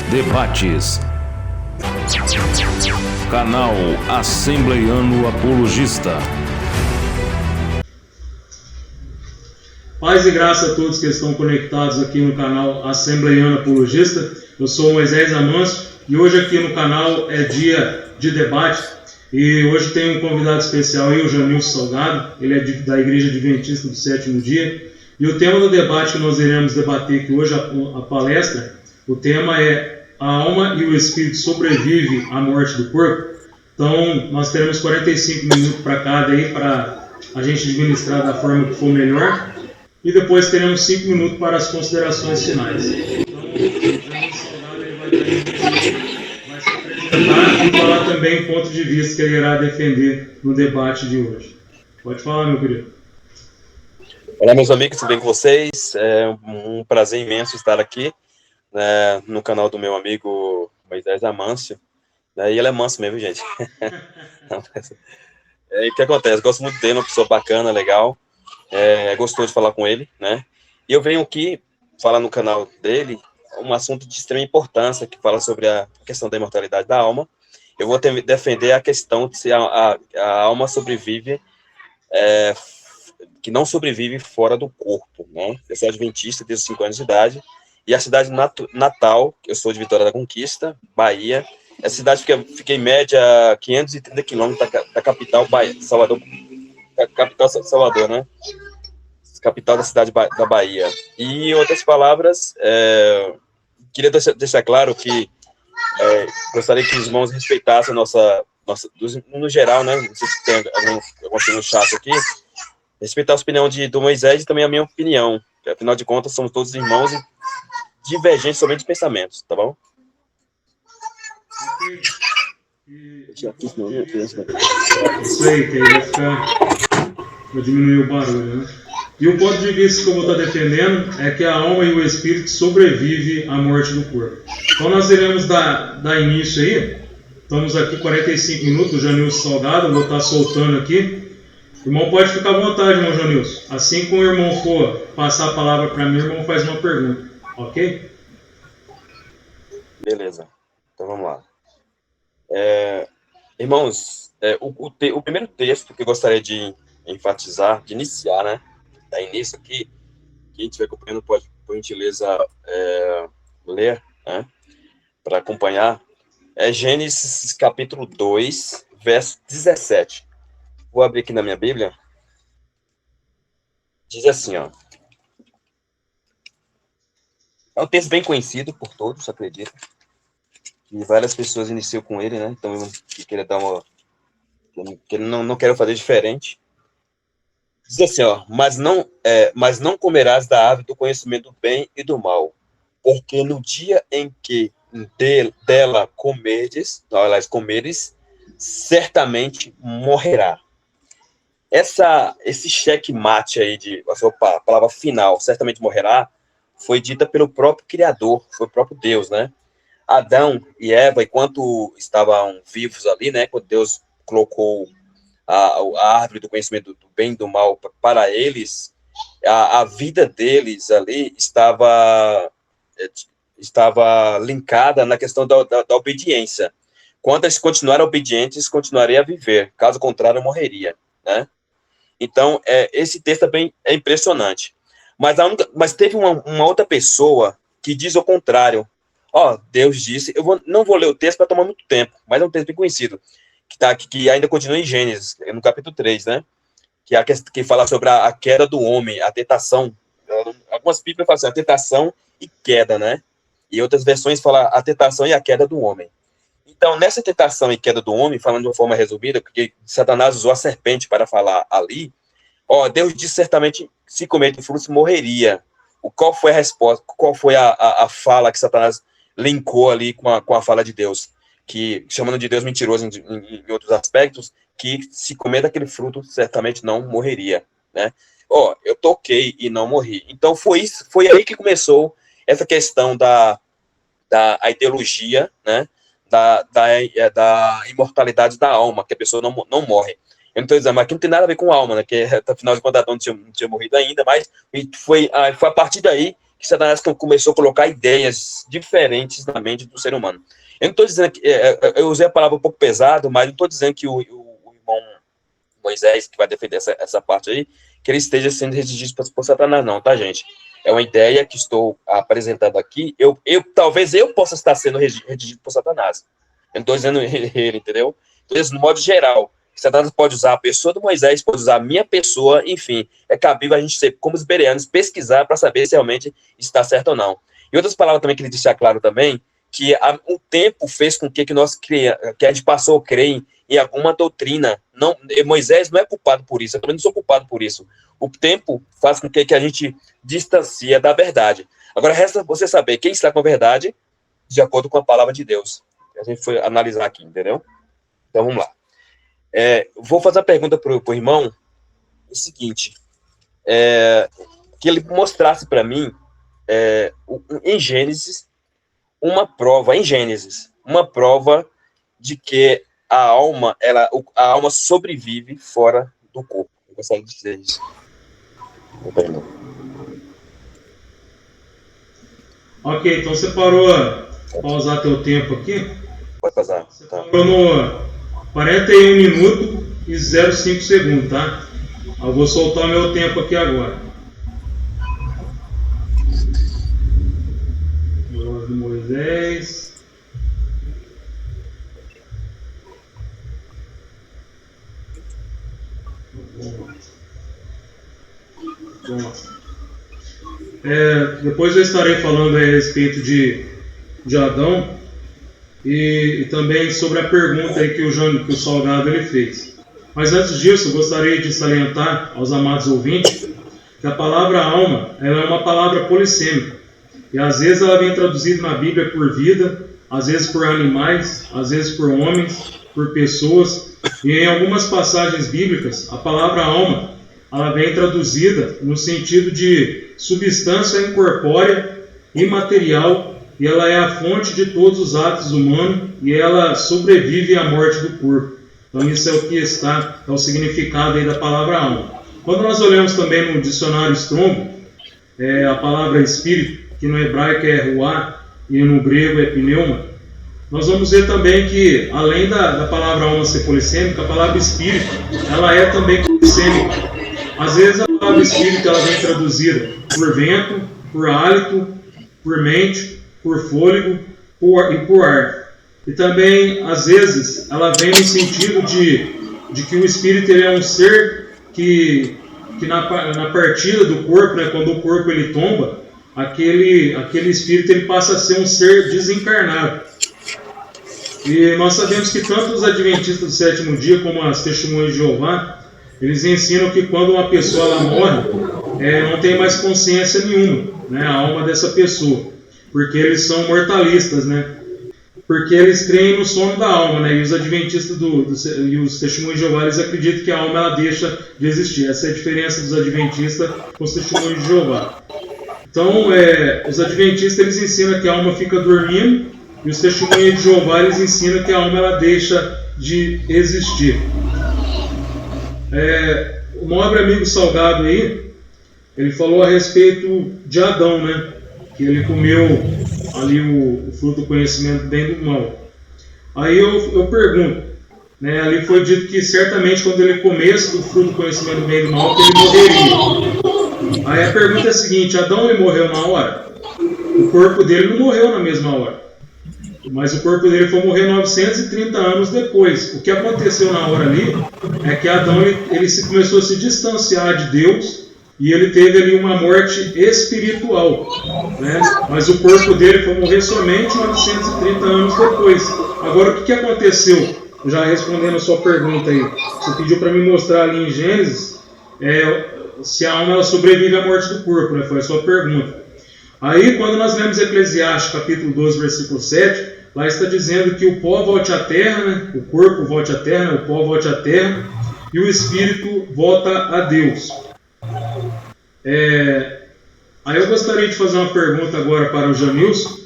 Debates. Canal Assembleiano Apologista. Paz e graça a todos que estão conectados aqui no canal Assembleiano Apologista. Eu sou Moisés Amâncio e hoje aqui no canal é dia de debate. E hoje tem um convidado especial aí, o Janilson Salgado. Ele é da Igreja Adventista do Sétimo Dia. E o tema do debate que nós iremos debater aqui hoje, a palestra, o tema é: a alma e o espírito sobrevivem à morte do corpo. Então, nós teremos 45 minutos para cada aí, para a gente administrar da forma que for melhor. E depois teremos 5 minutos para as considerações finais. Então, o Janilson Salgado vai se apresentar e falar também o ponto de vista que ele irá defender no debate de hoje. Pode falar, meu querido. Olá, meus amigos, tudo bem com vocês? É um prazer imenso estar aqui, né, no canal do meu amigo Moisés Amâncio. E ele é manso mesmo, gente. O que acontece? Gosto muito dele, uma pessoa bacana, legal. É gostoso de falar com ele, né? E eu venho aqui falar no canal dele um assunto de extrema importância, que fala sobre a questão da imortalidade da alma. Eu vou defender a questão de se a alma sobrevive, que não sobrevive fora do corpo, né? Eu sou adventista desde os 5 anos de idade, e a cidade natal, eu sou de Vitória da Conquista, Bahia. Essa cidade fica em média 530 quilômetros da capital, Salvador, capital Salvador, né? Capital da cidade da Bahia. E, em outras palavras, queria deixar claro que gostaria que os irmãos respeitassem a nossa no geral, né? Não sei se tem algum no chat aqui, respeitar a opinião do Moisés e também a minha opinião, que, afinal de contas, somos todos irmãos e divergentes somente de pensamentos, tá bom? Isso aí, que aí vai diminuir o barulho, né? E o ponto de vista que eu vou estar defendendo é que a alma e o espírito sobrevivem à morte do corpo. Então nós iremos dar início aí. Estamos aqui 45 minutos, o Janilson Salgado, eu vou estar soltando aqui. O irmão pode ficar à vontade, irmão Janilson. Assim que o irmão for passar a palavra para mim, o irmão faz uma pergunta, ok? Beleza, então vamos lá. Irmãos, o primeiro texto que eu gostaria de enfatizar, de iniciar, né? Dar início aqui, quem estiver acompanhando pode, por gentileza, ler, né? Para acompanhar. É Gênesis capítulo 2, verso 17. Vou abrir aqui na minha Bíblia. Diz assim, ó. É um texto bem conhecido por todos, acredito. E várias pessoas iniciam com ele, né? Então eu queria dar uma... que não quero fazer diferente. Diz assim, ó, mas não comerás da árvore do conhecimento do bem e do mal, porque no dia em que dela comeres, certamente morrerá. Esse checkmate aí a palavra final, certamente morrerá, foi dita pelo próprio Criador, foi o próprio Deus, né? Adão e Eva, enquanto estavam vivos ali, né? Quando Deus colocou a árvore do conhecimento do bem e do mal para eles, a vida deles ali estava linkada na questão da obediência. Quando eles continuarem obedientes, continuariam a viver. Caso contrário, morreria, né? Então, esse texto também é impressionante. Mas teve uma outra pessoa que diz o contrário. Deus disse... não vou ler o texto para tomar muito tempo, mas é um texto bem conhecido, que ainda continua em Gênesis, no capítulo 3, né? Que fala sobre a queda do homem, a tentação. Algumas bíblias falam assim, a tentação e queda, né? E outras versões falam a tentação e a queda do homem. Então, nessa tentação e queda do homem, falando de uma forma resumida, porque Satanás usou a serpente para falar ali, Deus disse certamente, se comer do fruto, morreria. Qual foi a resposta, qual foi a fala que Satanás linkou ali com a fala de Deus? Que, chamando de Deus mentiroso em outros aspectos, que se comer daquele fruto, certamente não morreria, né? Eu toquei e não morri. Então, foi aí que começou essa questão da ideologia, né? Da imortalidade da alma, que a pessoa não morre. Eu não estou dizendo, mas aqui não tem nada a ver com alma, né? Que afinal de contas, Adão não tinha morrido ainda, mas foi a partir daí que Satanás começou a colocar ideias diferentes na mente do ser humano. Eu não estou dizendo que... eu usei a palavra um pouco pesado, mas não estou dizendo que o irmão Moisés, que vai defender essa parte aí, que ele esteja sendo redigido por Satanás, não, tá, gente? É uma ideia que estou apresentando aqui. Talvez eu possa estar sendo redigido por Satanás. Eu não estou dizendo ele, entendeu? Então, no modo geral, Satanás pode usar a pessoa do Moisés, pode usar a minha pessoa, enfim. É cabível a gente, como os bereanos, pesquisar para saber se realmente está certo ou não. E outras palavras também que ele deixa claro também, que o tempo fez com que a gente passou a crer em alguma doutrina. Moisés não é culpado por isso, eu também não sou culpado por isso. O tempo faz com que a gente distancie da verdade. Agora, resta você saber quem está com a verdade de acordo com a palavra de Deus. A gente foi analisar aqui, entendeu? Então, vamos lá. Vou fazer a pergunta para o irmão, o seguinte, que ele mostrasse para mim, em Gênesis, uma prova de que a alma sobrevive fora do corpo. Eu gostaria de dizer isso. Ok, então você parou a pausar teu tempo aqui? Pode pausar. Você parou no 41 minutos e 0,5 segundos, tá? Eu vou soltar o meu tempo aqui agora. Voz do Moisés. Bom. Depois eu estarei falando a respeito de Adão e também sobre a pergunta aí que o Salgado ele fez. Mas antes disso, eu gostaria de salientar aos amados ouvintes que a palavra alma ela é uma palavra polissêmica. E às vezes ela vem traduzida na Bíblia por vida, às vezes por animais, às vezes por homens, por pessoas. E em algumas passagens bíblicas, a palavra alma ela vem traduzida no sentido de substância incorpórea, imaterial, e ela é a fonte de todos os atos humanos, e ela sobrevive à morte do corpo. Então isso é o que está, é o significado aí da palavra alma. Quando nós olhamos também no dicionário Strong, a palavra espírito, que no hebraico é ruá e no grego é pneuma, nós vamos ver também que, além da palavra alma ser polissêmica, a palavra espírito, ela é também polissêmica. Às vezes a palavra espírito ela vem traduzida por vento, por hálito, por mente, por fôlego e por ar. E também, às vezes, ela vem no sentido de que o espírito ele é um ser que na partida do corpo, né, quando o corpo ele tomba, aquele espírito ele passa a ser um ser desencarnado. E nós sabemos que tanto os adventistas do sétimo dia como as testemunhas de Jeová, eles ensinam que quando uma pessoa ela morre, não tem mais consciência nenhuma, né, a alma dessa pessoa, porque eles são mortalistas, né? Porque eles creem no sono da alma, né? E os adventistas e os testemunhos de Jeová, eles acreditam que a alma ela deixa de existir. Essa é a diferença dos adventistas com os testemunhos de Jeová. Então, os adventistas eles ensinam que a alma fica dormindo, e os testemunhos de Jeová eles ensinam que a alma ela deixa de existir. O nobre amigo Salgado aí, ele falou a respeito de Adão, né? Que ele comeu ali o fruto do conhecimento do bem e do mal. Aí eu pergunto, né? Ali foi dito que certamente quando ele comesse do fruto do conhecimento do bem e do mal, que ele morreria. Aí a pergunta é a seguinte: Adão ele morreu na hora? O corpo dele não morreu na mesma hora, mas o corpo dele foi morrer 930 anos depois. O que aconteceu na hora ali é que Adão ele começou a se distanciar de Deus e ele teve ali uma morte espiritual, né? Mas o corpo dele foi morrer somente 930 anos depois. Agora, o que aconteceu? Já respondendo a sua pergunta aí, você pediu para me mostrar ali em Gênesis se a alma ela sobrevive à morte do corpo, né? Foi a sua pergunta. Aí, quando nós lemos Eclesiastes, capítulo 12, versículo 7, lá está dizendo que o pó volte à terra, né? O corpo volte à terra, né? O pó volte à terra, e o espírito volta a Deus. Aí eu gostaria de fazer uma pergunta agora para o Janilson,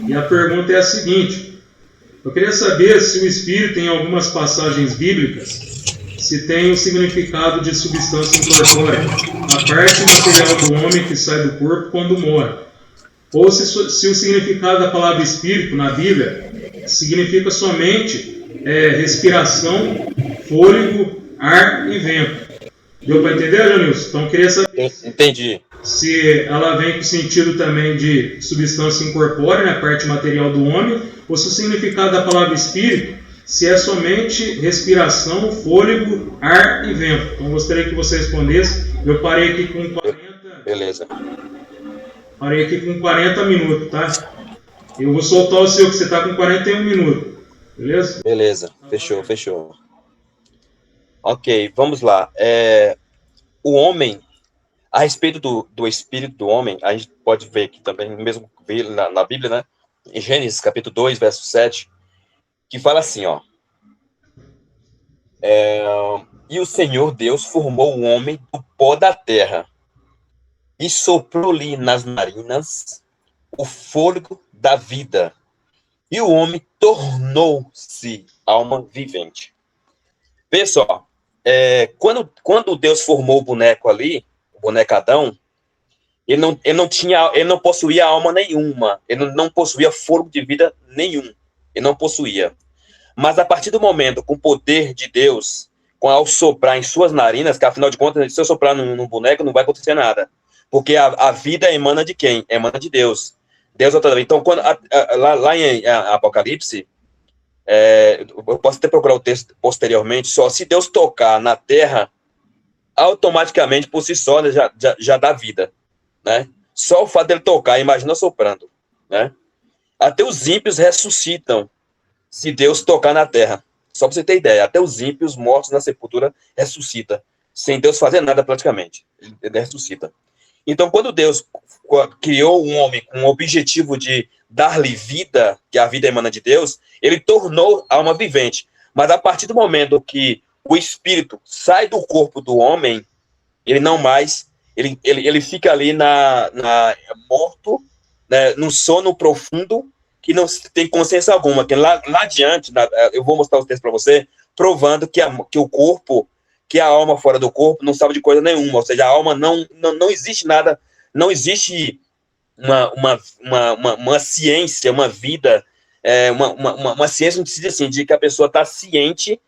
e a pergunta é a seguinte: eu queria saber se o espírito, em algumas passagens bíblicas, se tem o significado de substância incorpórea, a parte material do homem que sai do corpo quando morre. ou se o significado da palavra espírito na Bíblia significa somente respiração, fôlego, ar e vento. Deu para entender, Janilson? Então, eu queria saber Entendi. Se ela vem com sentido também de substância incorpórea, na parte material do homem, ou se o significado da palavra espírito, se é somente respiração, fôlego, ar e vento. Então, gostaria que você respondesse. Eu parei aqui com 40... Beleza. Parei aqui com 40 minutos, tá? Eu vou soltar o seu, que você está com 41 minutos. Beleza? Beleza. Fechou. Ok, vamos lá. O homem, a respeito do espírito do homem, a gente pode ver aqui também, mesmo na Bíblia, né? Em Gênesis, capítulo 2, verso 7, que fala assim, ó. E o Senhor Deus formou o homem do pó da terra e soprou-lhe nas narinas o fôlego da vida, e o homem tornou-se alma vivente. Vê só, quando Deus formou o boneco ali, o boneco Adão, ele não possuía alma nenhuma, ele não possuía fôlego de vida nenhum, ele não possuía. Mas a partir do momento, com o poder de Deus, ao soprar em suas narinas, que afinal de contas, se eu soprar num boneco, não vai acontecer nada. Porque a vida emana de quem? Emana de Deus. Deus outra vez. Então, lá em Apocalipse, eu posso até procurar o texto posteriormente, só se Deus tocar na terra, automaticamente, por si só, né, já dá vida. Né? Só o fato dele tocar, imagina soprando. Né? Até os ímpios ressuscitam se Deus tocar na terra. Só para você ter ideia, até os ímpios mortos na sepultura ressuscita, sem Deus fazer nada praticamente. Ele ressuscita. Então, quando Deus criou um homem com o objetivo de dar-lhe vida, que a vida emana de Deus, ele tornou a alma vivente. Mas a partir do momento que o espírito sai do corpo do homem, ele não mais, ele fica ali morto, né, num sono profundo, que não tem consciência alguma. Que lá adiante, eu vou mostrar os textos para você, provando que o corpo, que a alma fora do corpo não sabe de coisa nenhuma, ou seja, a alma não existe nada, não existe uma ciência, uma vida, uma ciência no sentido assim, de que a pessoa está ciente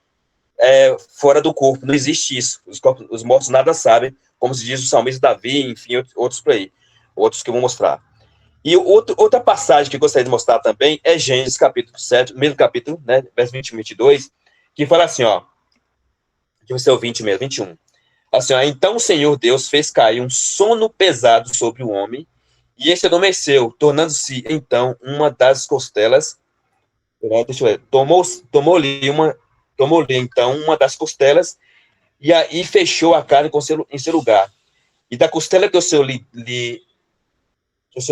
fora do corpo, não existe isso, os mortos nada sabem, como se diz o salmista Davi, enfim, outros por aí, outros que eu vou mostrar. E outra passagem que eu gostaria de mostrar também é Gênesis capítulo 7, mesmo capítulo, né, verso 21 e 22, que fala assim, ó, que vai ser o 20 mesmo, 21. Assim, ó, então o Senhor Deus fez cair um sono pesado sobre o homem, e este adormeceu, tornando-se então uma das costelas, deixa eu ver, tomou-lhe então uma das costelas, e aí fechou a carne em seu lugar. E da costela que o seu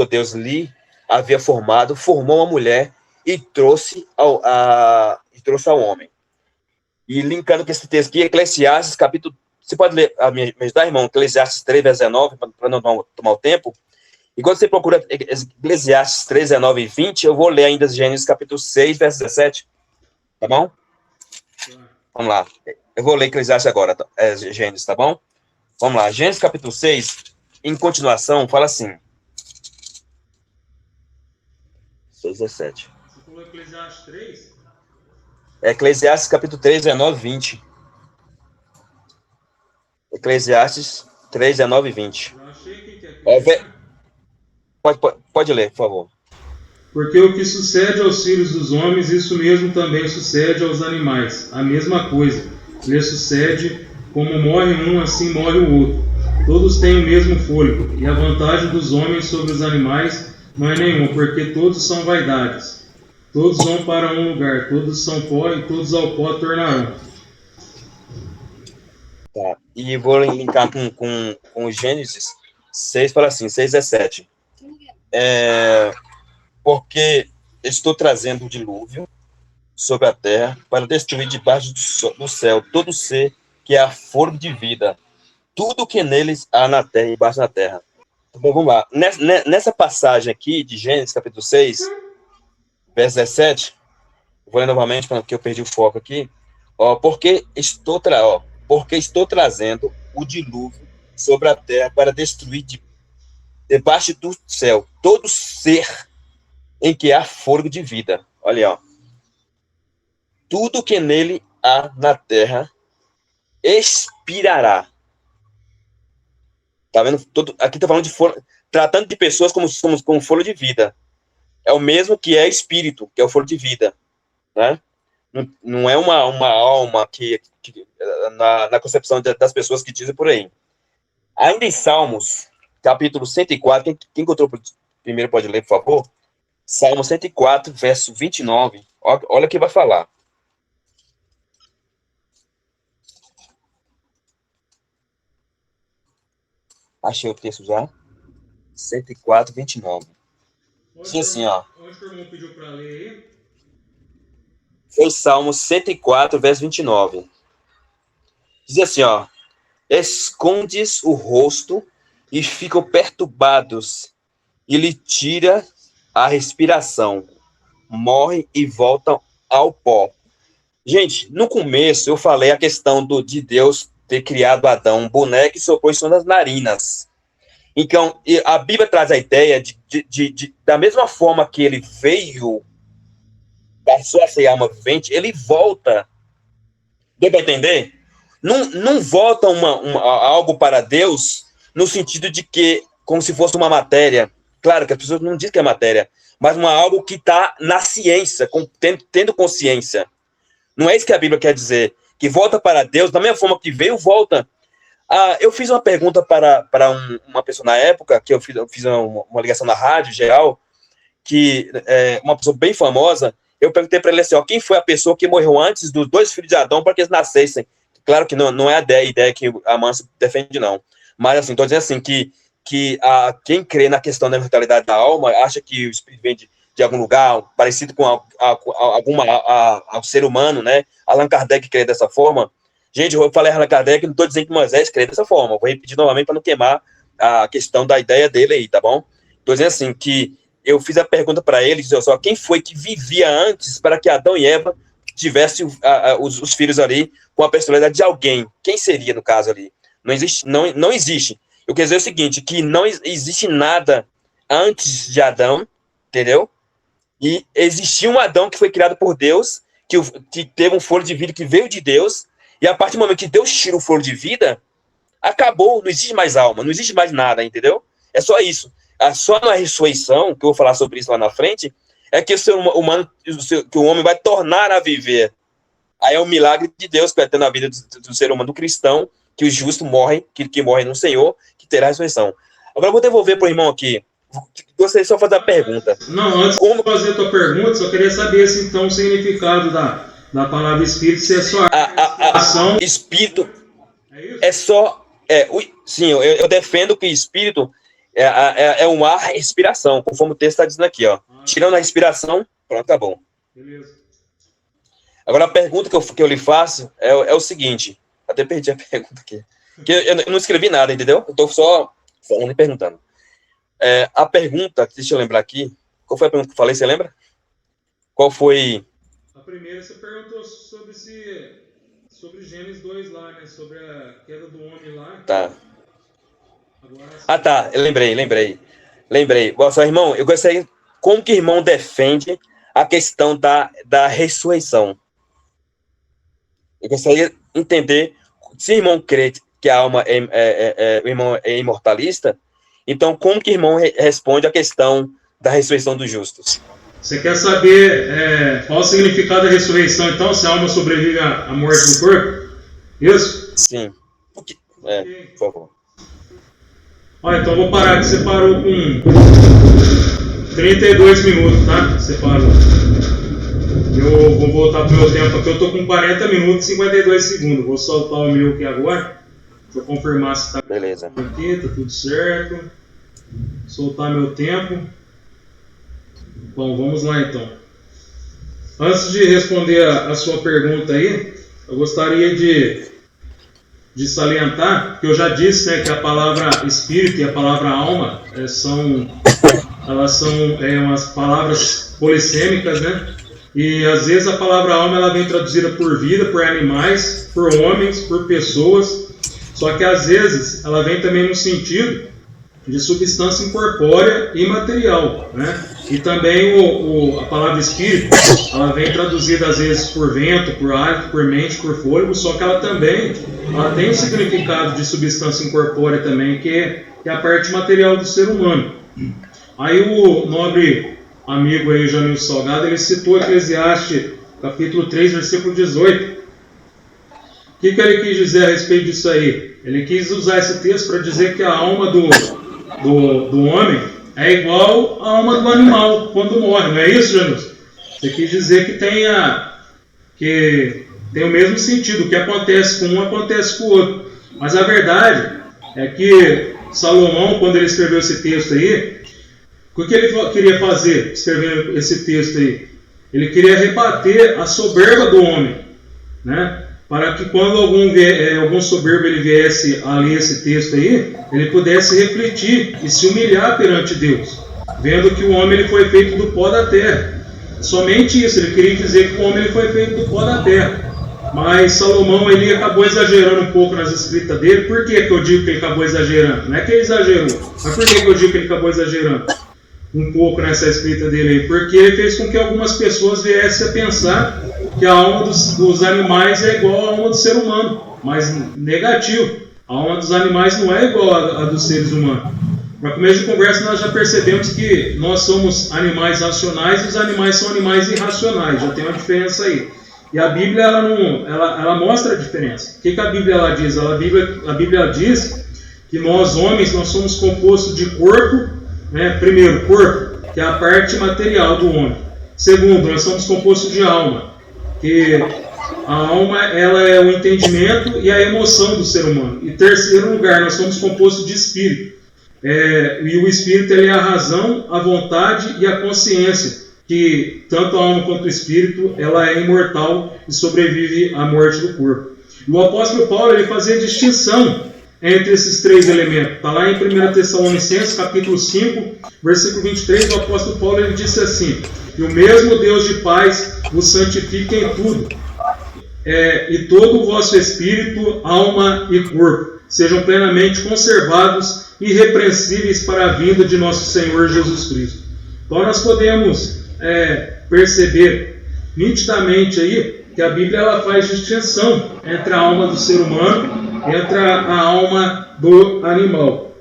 Deus lhe havia formado, formou uma mulher e trouxe ao homem. E linkando com esse texto aqui, Eclesiastes, capítulo... Você pode ler, me ajudar, irmão? Eclesiastes 3, verso 19, para não tomar o tempo. E quando você procura Eclesiastes 3, 19 e 20, eu vou ler ainda Gênesis capítulo 6, verso 17. Tá bom? Vamos lá. Eu vou ler Eclesiastes agora, Gênesis, tá bom? Vamos lá. Gênesis capítulo 6, em continuação, fala assim. 6, 17. Você falou Eclesiastes 3? Eclesiastes capítulo 3, 19 e 20. Eclesiastes 3, 19 e 20. Eu achei que é Pode ler, por favor. Porque o que sucede aos filhos dos homens, isso mesmo também sucede aos animais. A mesma coisa. Lhe sucede, como morre um, assim morre o outro. Todos têm o mesmo fôlego, e a vantagem dos homens sobre os animais não é nenhuma, porque todos são vaidades. Todos vão para um lugar, todos são pó, e todos ao pó tornarão. Tá. E vou linkar com o Gênesis 6, fala assim, 6, 17. Porque estou trazendo o dilúvio sobre a terra para destruir debaixo do céu todo ser que é a fôlego de vida, tudo que neles há na terra e embaixo da terra. Bom, vamos lá. Nessa passagem aqui de Gênesis, capítulo 6, verso 17, vou ler novamente, porque eu perdi o foco aqui. Porque estou trazendo o dilúvio sobre a terra para destruir debaixo do céu, todo ser em que há fôlego de vida. Olha, ó. Tudo que nele há na terra expirará. Tá vendo? Aqui tá falando de tratando de pessoas como fôlego de vida. É o mesmo que é espírito, que é o fôlego de vida, né? Não é uma alma que na concepção das pessoas que dizem por aí. Ainda em Salmos, capítulo 104, quem encontrou primeiro pode ler, por favor? Salmo 104, verso 29. Olha o que vai falar. Achei o texto já. 104, 29. Diz assim, ó. Onde o irmão pediu para ler aí? Foi Salmo 104, verso 29. Diz assim, ó. Escondes o rosto e ficam perturbados, e lhe tira a respiração. Morre e voltam ao pó. Gente, no começo eu falei a questão de Deus ter criado Adão, um boneco e soprou em suas narinas. Então, a Bíblia traz a ideia da mesma forma que ele veio, da sua alma vivente, ele volta. Deu para entender? Não volta algo para Deus no sentido de que, como se fosse uma matéria. Claro que as pessoas não dizem que é matéria, mas algo que está na ciência, tendo consciência. Não é isso que a Bíblia quer dizer. Que volta para Deus, da mesma forma que veio, volta. Eu fiz uma pergunta para uma pessoa na época, que eu fiz uma ligação na rádio geral, que uma pessoa bem famosa. Eu perguntei para ele assim, ó, quem foi a pessoa que morreu antes dos dois filhos de Adão para que eles nascessem? Claro que não é a ideia que a Manso defende, não. Mas, assim, estou dizendo assim, que quem crê na questão da imortalidade da alma, acha que o espírito vem de algum lugar, parecido com ao ser humano, né? Allan Kardec crê dessa forma. Gente, eu falei Allan Kardec, não estou dizendo que Moisés crê dessa forma. Vou repetir novamente para não queimar a questão da ideia dele aí, tá bom? Estou dizendo assim, que eu fiz a pergunta para ele, dizendo só, quem foi que vivia antes para que Adão e Eva tivessem os filhos ali com a personalidade de alguém? Quem seria, no caso, ali? Não existe. Não existe. Eu quero dizer o seguinte, que não existe nada antes de Adão, entendeu? E existia um Adão que foi criado por Deus, que teve um fôlego de vida que veio de Deus, e a partir do momento que Deus tira o fôlego de vida, acabou, não existe mais alma, não existe mais nada, entendeu? É só isso. Só na ressurreição, que eu vou falar sobre isso lá na frente, é que o ser humano, que o homem vai tornar a viver. Aí é um milagre de Deus que vai ter na vida do ser humano, do cristão, que o justo morre, que morre no Senhor, que terá a ressurreição. Agora eu vou devolver para o irmão aqui. Gostaria só de fazer a pergunta. Não, antes de fazer a tua pergunta, só queria saber se então o significado da palavra espírito, se é só a espírito é só... sim, eu defendo que espírito é um ar, respiração, conforme o texto está dizendo aqui, ó. Tirando a respiração, pronto, tá bom. Beleza. Agora a pergunta que eu lhe faço é o seguinte, até perdi a pergunta aqui, que eu não escrevi nada, entendeu? Eu estou só falando e perguntando. A pergunta, deixa eu lembrar aqui, qual foi a pergunta que eu falei, você lembra? Qual foi? A primeira você perguntou sobre Gênesis 2 lá, né? Sobre a queda do homem lá. Tá. Agora, tá, eu lembrei. Bom, só, irmão, eu gostaria, como que o irmão defende a questão da ressurreição? Eu gostaria de entender, se o irmão crê que a alma o irmão é imortalista, então como que o irmão responde à questão da ressurreição dos justos? Você quer saber qual o significado da ressurreição, então, se a alma sobrevive à morte do corpo? Isso? Sim. Okay. Por favor. Olha, então eu vou parar, que você parou com 32 minutos, tá? Você parou. Eu vou voltar pro meu tempo aqui, eu tô com 40 minutos e 52 segundos. Vou soltar o meu aqui agora. Deixa eu confirmar se tá beleza aqui, tá tudo certo. Soltar meu tempo. Bom, vamos lá então. Antes de responder a sua pergunta aí, eu gostaria de salientar que eu já disse, né, que a palavra espírito e a palavra alma são umas palavras polissêmicas, né? E às vezes a palavra alma ela vem traduzida por vida, por animais, por homens, por pessoas. Só que às vezes ela vem também no sentido de substância incorpórea e material, né? E também a palavra espírito, ela vem traduzida às vezes por vento, por hálito, por mente, por fôlego, só que ela tem um significado de substância incorpórea também, que é a parte material do ser humano. Aí o nobre amigo aí, Janilson Salgado, ele citou Eclesiastes, capítulo 3, versículo 18. O que ele quis dizer a respeito disso aí? Ele quis usar esse texto para dizer que a alma do homem é igual à alma do animal quando morre, não é isso, Janilson? Você quis dizer que tem o mesmo sentido, o que acontece com um acontece com o outro. Mas a verdade é que Salomão, quando ele escreveu esse texto aí, o que ele queria fazer escrevendo esse texto aí? Ele queria rebater a soberba do homem, né? Para que quando algum soberbo ele viesse a ler esse texto aí, ele pudesse refletir e se humilhar perante Deus, vendo que o homem ele foi feito do pó da terra. Somente isso, ele queria dizer que o homem ele foi feito do pó da terra. Mas Salomão ele acabou exagerando um pouco nas escritas dele. Por que eu digo que ele acabou exagerando? Não é que ele exagerou, mas por que eu digo que ele acabou exagerando um pouco nessa escrita dele aí? Porque ele fez com que algumas pessoas viessem a pensar que a alma dos animais é igual à alma do ser humano, mas negativo. A alma dos animais não é igual à dos seres humanos. Para começo de conversa, nós já percebemos que nós somos animais racionais e os animais são animais irracionais. Já tem uma diferença aí. E a Bíblia ela mostra a diferença. O que a Bíblia ela diz? A Bíblia diz que nós homens nós somos compostos de corpo, né? Primeiro, corpo, que é a parte material do homem. Segundo, nós somos compostos de alma, que a alma ela é o entendimento e a emoção do ser humano. E terceiro lugar, nós somos compostos de espírito. E o espírito ele é a razão, a vontade e a consciência, que tanto a alma quanto o espírito ela é imortal e sobrevive à morte do corpo. E o apóstolo Paulo ele fazia distinção entre esses três elementos. Está lá em 1 Tessalonicenses, capítulo 5, versículo 23, o apóstolo Paulo ele disse assim: e o mesmo Deus de paz vos santifique em tudo, e todo o vosso espírito, alma e corpo sejam plenamente conservados e irrepreensíveis para a vinda de nosso Senhor Jesus Cristo. Então nós podemos perceber nitidamente aí que a Bíblia ela faz distinção entre a alma do ser humano e entre a alma do animal.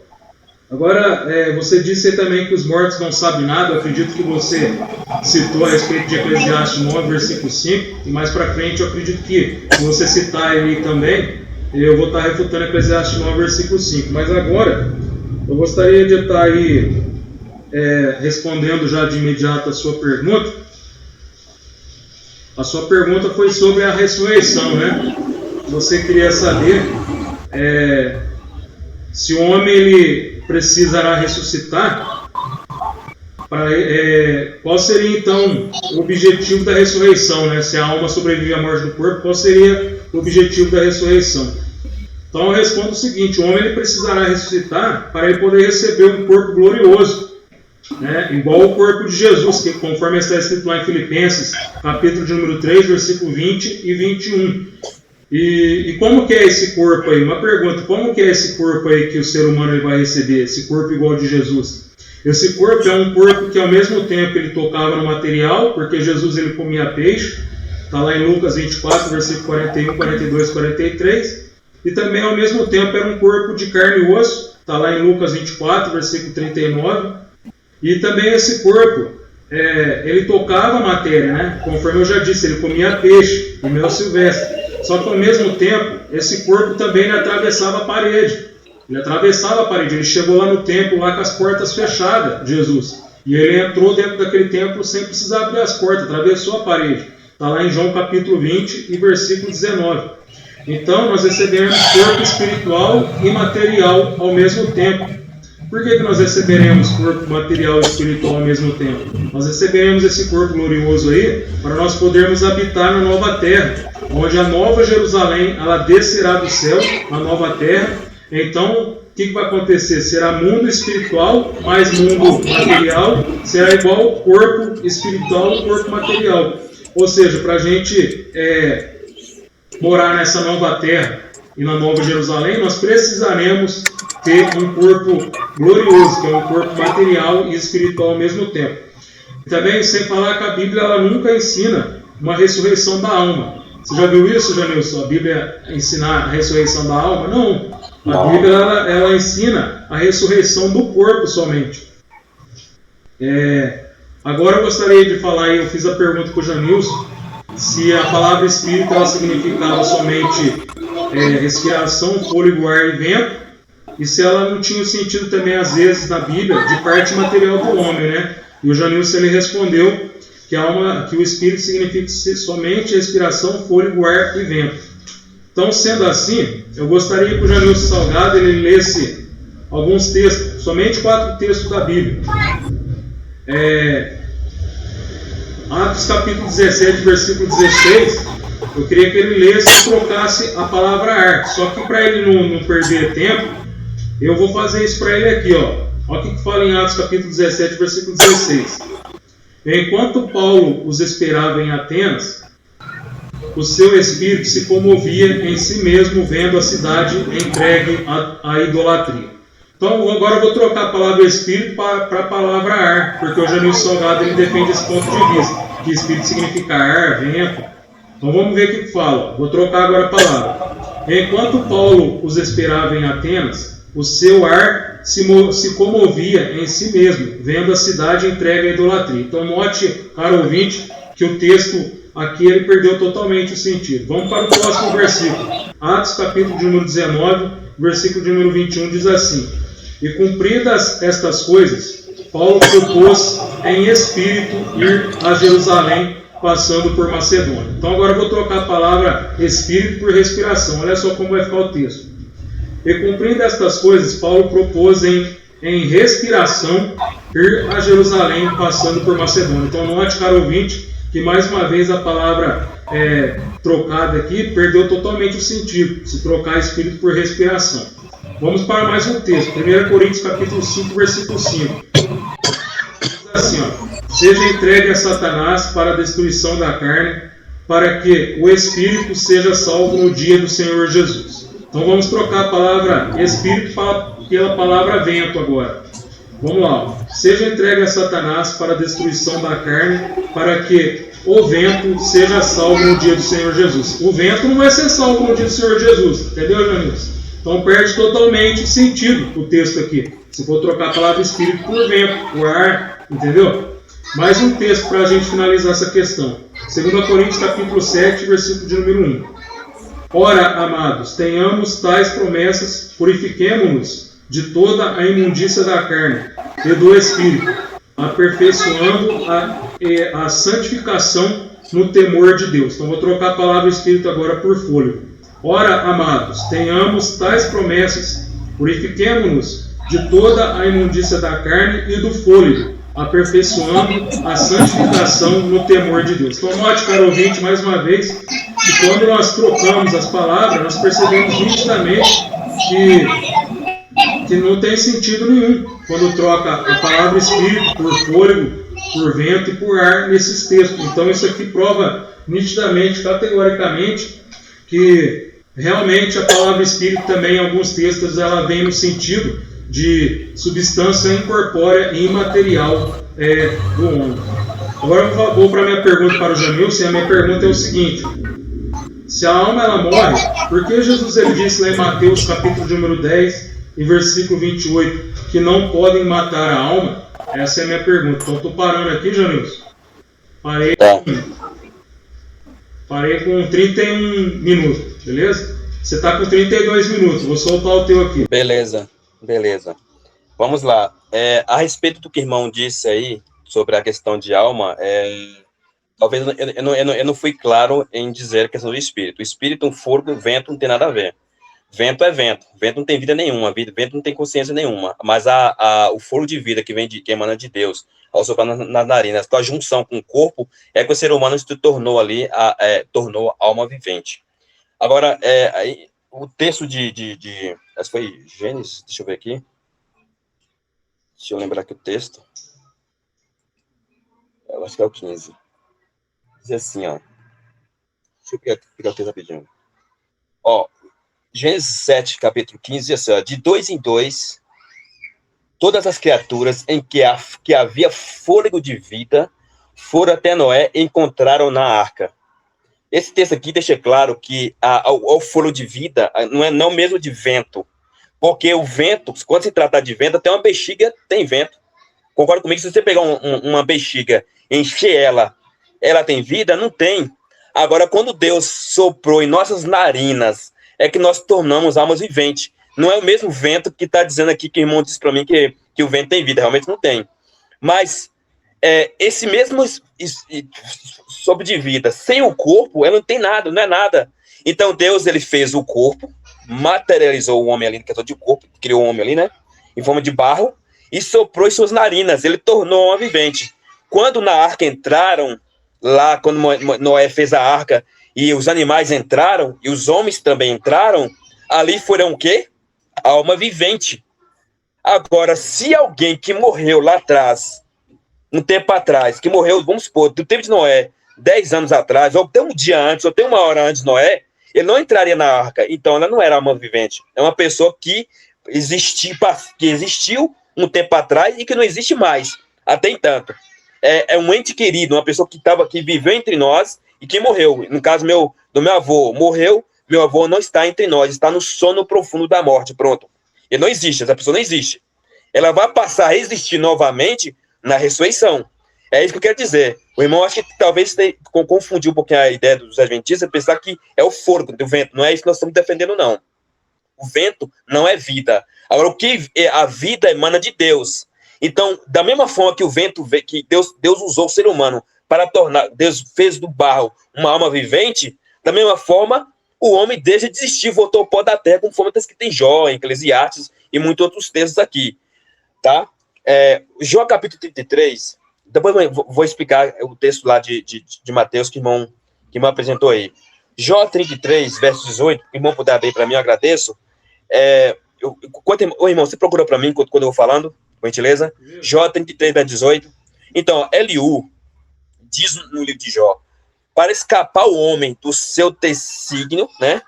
Agora, você disse também que os mortos não sabem nada. Eu acredito que você citou a respeito de Eclesiastes 9, versículo 5, e mais para frente eu acredito que se você citar aí também, eu vou estar refutando Eclesiastes 9, versículo 5. Mas agora, eu gostaria de estar aí respondendo já de imediato a sua pergunta. A sua pergunta foi sobre a ressurreição, né? Você queria saber se o homem ele precisará ressuscitar. Qual seria então o objetivo da ressurreição, né? Se a alma sobrevive à morte do corpo, qual seria o objetivo da ressurreição? Então eu respondo o seguinte: o homem ele precisará ressuscitar para ele poder receber um corpo glorioso, né? Igual ao corpo de Jesus, que conforme está escrito lá em Filipenses, capítulo de número 3, versículo 20 e 21. E como que é esse corpo aí? Uma pergunta: como que é esse corpo aí que o ser humano ele vai receber? Esse corpo igual ao de Jesus? Esse corpo é um corpo que ao mesmo tempo ele tocava no material, porque Jesus ele comia peixe, está lá em Lucas 24, versículo 41, 42, 43, e também ao mesmo tempo era um corpo de carne e osso, está lá em Lucas 24, versículo 39, e também esse corpo, ele tocava a matéria, né? Conforme eu já disse, ele comia peixe, e mel silvestre. Só que ao mesmo tempo, esse corpo também atravessava a parede. Ele atravessava a parede. Ele chegou lá no templo, lá com as portas fechadas, Jesus. E ele entrou dentro daquele templo sem precisar abrir as portas, atravessou a parede. Está lá em João capítulo 20 e versículo 19. Então, nós recebemos corpo espiritual e material ao mesmo tempo. Por que nós receberemos corpo material e espiritual ao mesmo tempo? Nós receberemos esse corpo glorioso aí para nós podermos habitar na nova terra, onde a nova Jerusalém ela descerá do céu, a nova terra. Então, o que vai acontecer? Será mundo espiritual mais mundo material, será igual corpo espiritual e corpo material. Ou seja, para a gente morar nessa nova terra e na nova Jerusalém, nós precisaremos ter um corpo glorioso, que é um corpo material e espiritual ao mesmo tempo. E também, sem falar que a Bíblia ela nunca ensina uma ressurreição da alma. Você já viu isso, Janilson? A Bíblia ensinar a ressurreição da alma? Não. A Bíblia ela ensina a ressurreição do corpo somente. Agora eu gostaria de falar, eu fiz a pergunta para o Janilson, se a palavra espírito ela significava somente respiração, fôlego, ar e vento, e se ela não tinha sentido também, às vezes, na Bíblia, de parte material do homem, né? E o Janilson ele respondeu que o espírito significa somente respiração, fôlego, ar e vento. Então, sendo assim, eu gostaria que o Janilson Salgado ele lesse alguns textos, somente 4 textos da Bíblia. Atos capítulo 17, versículo 16, eu queria que ele lesse e trocasse a palavra ar. Só que para ele não perder tempo, eu vou fazer isso para ele aqui. Olha o que fala em Atos capítulo 17, versículo 16. Enquanto Paulo os esperava em Atenas, o seu espírito se comovia em si mesmo, vendo a cidade entregue à idolatria. Então, agora eu vou trocar a palavra espírito para a palavra ar, porque o Janilson Salgado ele defende esse ponto de vista, que espírito significa ar, vento. Então, vamos ver o que fala. Vou trocar agora a palavra. Enquanto Paulo os esperava em Atenas, o seu ar se comovia em si mesmo, vendo a cidade entregue à idolatria. Então, note, caro ouvinte, que o texto aqui ele perdeu totalmente o sentido. Vamos para o próximo versículo. Atos, capítulo de número 19, versículo de número 21, diz assim: E cumpridas estas coisas, Paulo propôs em espírito ir a Jerusalém, passando por Macedônia. Então agora eu vou trocar a palavra espírito por respiração. Olha só como vai ficar o texto. E cumprindo estas coisas, Paulo propôs em respiração ir a Jerusalém, passando por Macedônia. Então note, caro ouvinte, que mais uma vez a palavra trocada aqui perdeu totalmente o sentido, se trocar espírito por respiração. Vamos para mais um texto, 1 Coríntios capítulo 5, versículo 5. Diz assim, seja entregue a Satanás para a destruição da carne, para que o espírito seja salvo no dia do Senhor Jesus. Então vamos trocar a palavra espírito pela palavra vento agora. Vamos lá. Seja entregue a Satanás para a destruição da carne, para que o vento seja salvo no dia do Senhor Jesus. O vento não vai ser salvo no dia do Senhor Jesus. Entendeu, Janilson? Então perde totalmente o sentido o texto aqui. Se for trocar a palavra espírito por vento, por ar, entendeu? Mais um texto para a gente finalizar essa questão. 2 Coríntios capítulo 7, versículo de número 1. Ora, amados, tenhamos tais promessas, purifiquemo-nos de toda a imundícia da carne e do espírito, aperfeiçoando a santificação no temor de Deus. Então vou trocar a palavra espírito agora por fôlego. Ora, amados, tenhamos tais promessas, purifiquemo-nos de toda a imundícia da carne e do fôlego, aperfeiçoando a santificação no temor de Deus. Então note, caro ouvinte, mais uma vez, que quando nós trocamos as palavras, nós percebemos nitidamente que não tem sentido nenhum quando troca a palavra espírito por fôlego, por vento e por ar nesses textos. Então isso aqui prova nitidamente, categoricamente, que realmente a palavra espírito também em alguns textos ela vem no sentido de substância incorpórea e imaterial do homem. Agora eu vou para a minha pergunta para o Janilson, e a minha pergunta é o seguinte: se a alma ela morre, por que Jesus ele disse lá em Mateus capítulo de número 10 e versículo 28 que não podem matar a alma? Essa é a minha pergunta. Então estou parando aqui, Janilson. Parei com 31 minutos, beleza? Você está com 32 minutos, vou soltar o teu aqui. Beleza. Vamos lá. A respeito do que o irmão disse aí, sobre a questão de alma, talvez eu não fui claro em dizer a questão do espírito. O espírito, um fogo, vento não tem nada a ver. Vento é vento. Vento não tem vida nenhuma. Vento não tem consciência nenhuma. Mas o fôlego de vida que emana de Deus, ao soprar nas narinas, a junção com o corpo, é que o ser humano se tornou ali, tornou alma vivente. Agora, o texto essa foi Gênesis, deixa eu ver aqui. Deixa eu lembrar aqui o texto. Eu acho que é o 15. Diz assim, ó. Deixa eu pegar o texto rapidinho. Gênesis 7, capítulo 15, diz assim, ó, de 2 em 2, todas as criaturas em que havia fôlego de vida foram até Noé e encontraram na arca. Esse texto aqui deixa claro que o fôlego de vida não é mesmo de vento, porque o vento, quando se trata de vento, até uma bexiga tem vento. Concorda comigo? Se você pegar uma bexiga, encher ela tem vida? Não tem. Agora, quando Deus soprou em nossas narinas, é que nós tornamos almas viventes. Não é o mesmo vento que está dizendo aqui, que o irmão disse para mim que o vento tem vida. Realmente não tem. Mas esse mesmo sobre de vida, sem o corpo, ela não tem nada, não é nada. Então, Deus, ele fez o corpo, materializou o homem ali, que é todo de corpo, criou o homem ali, né? Em forma de barro, e soprou em suas narinas. Ele tornou uma vivente. Quando na arca entraram, lá, quando Noé fez a arca, e os animais entraram, e os homens também entraram, ali foram o quê? Alma vivente. Agora, se alguém que morreu lá atrás, um tempo atrás, que morreu, vamos supor, do tempo de Noé, 10 anos atrás, ou até um dia antes, ou até uma hora antes de Noé, ele não entraria na arca. Então, ela não era alma vivente. É uma pessoa que existiu um tempo atrás e que não existe mais, até entanto. É um ente querido, uma pessoa que viveu entre nós e que morreu. No caso do meu avô, morreu, meu avô não está entre nós, está no sono profundo da morte, pronto. Ele não existe, essa pessoa não existe. Ela vai passar a existir novamente na ressurreição. É isso que eu quero dizer. O irmão, acho que talvez confundiu um pouquinho a ideia dos adventistas, pensar que é o fôlego do vento. Não é isso que nós estamos defendendo, não. O vento não é vida. Agora, o que a vida emana de Deus. Então, da mesma forma que o vento, que Deus usou o ser humano para tornar, Deus fez do barro uma alma vivente, da mesma forma, o homem desde desistir, voltou ao pó da terra, conforme está escrito em Jó, em Eclesiastes e muitos outros textos aqui. Tá? Jó capítulo 33, depois vou explicar o texto lá de Mateus que o irmão apresentou aí. Jó 33, verso 18, o irmão puder abrir para mim, eu agradeço. Ô, irmão, você procurou para mim quando eu vou falando, por gentileza? Jó 33, verso 18. Então, Eliú diz no livro de Jó, para escapar o homem do seu desígnio, né?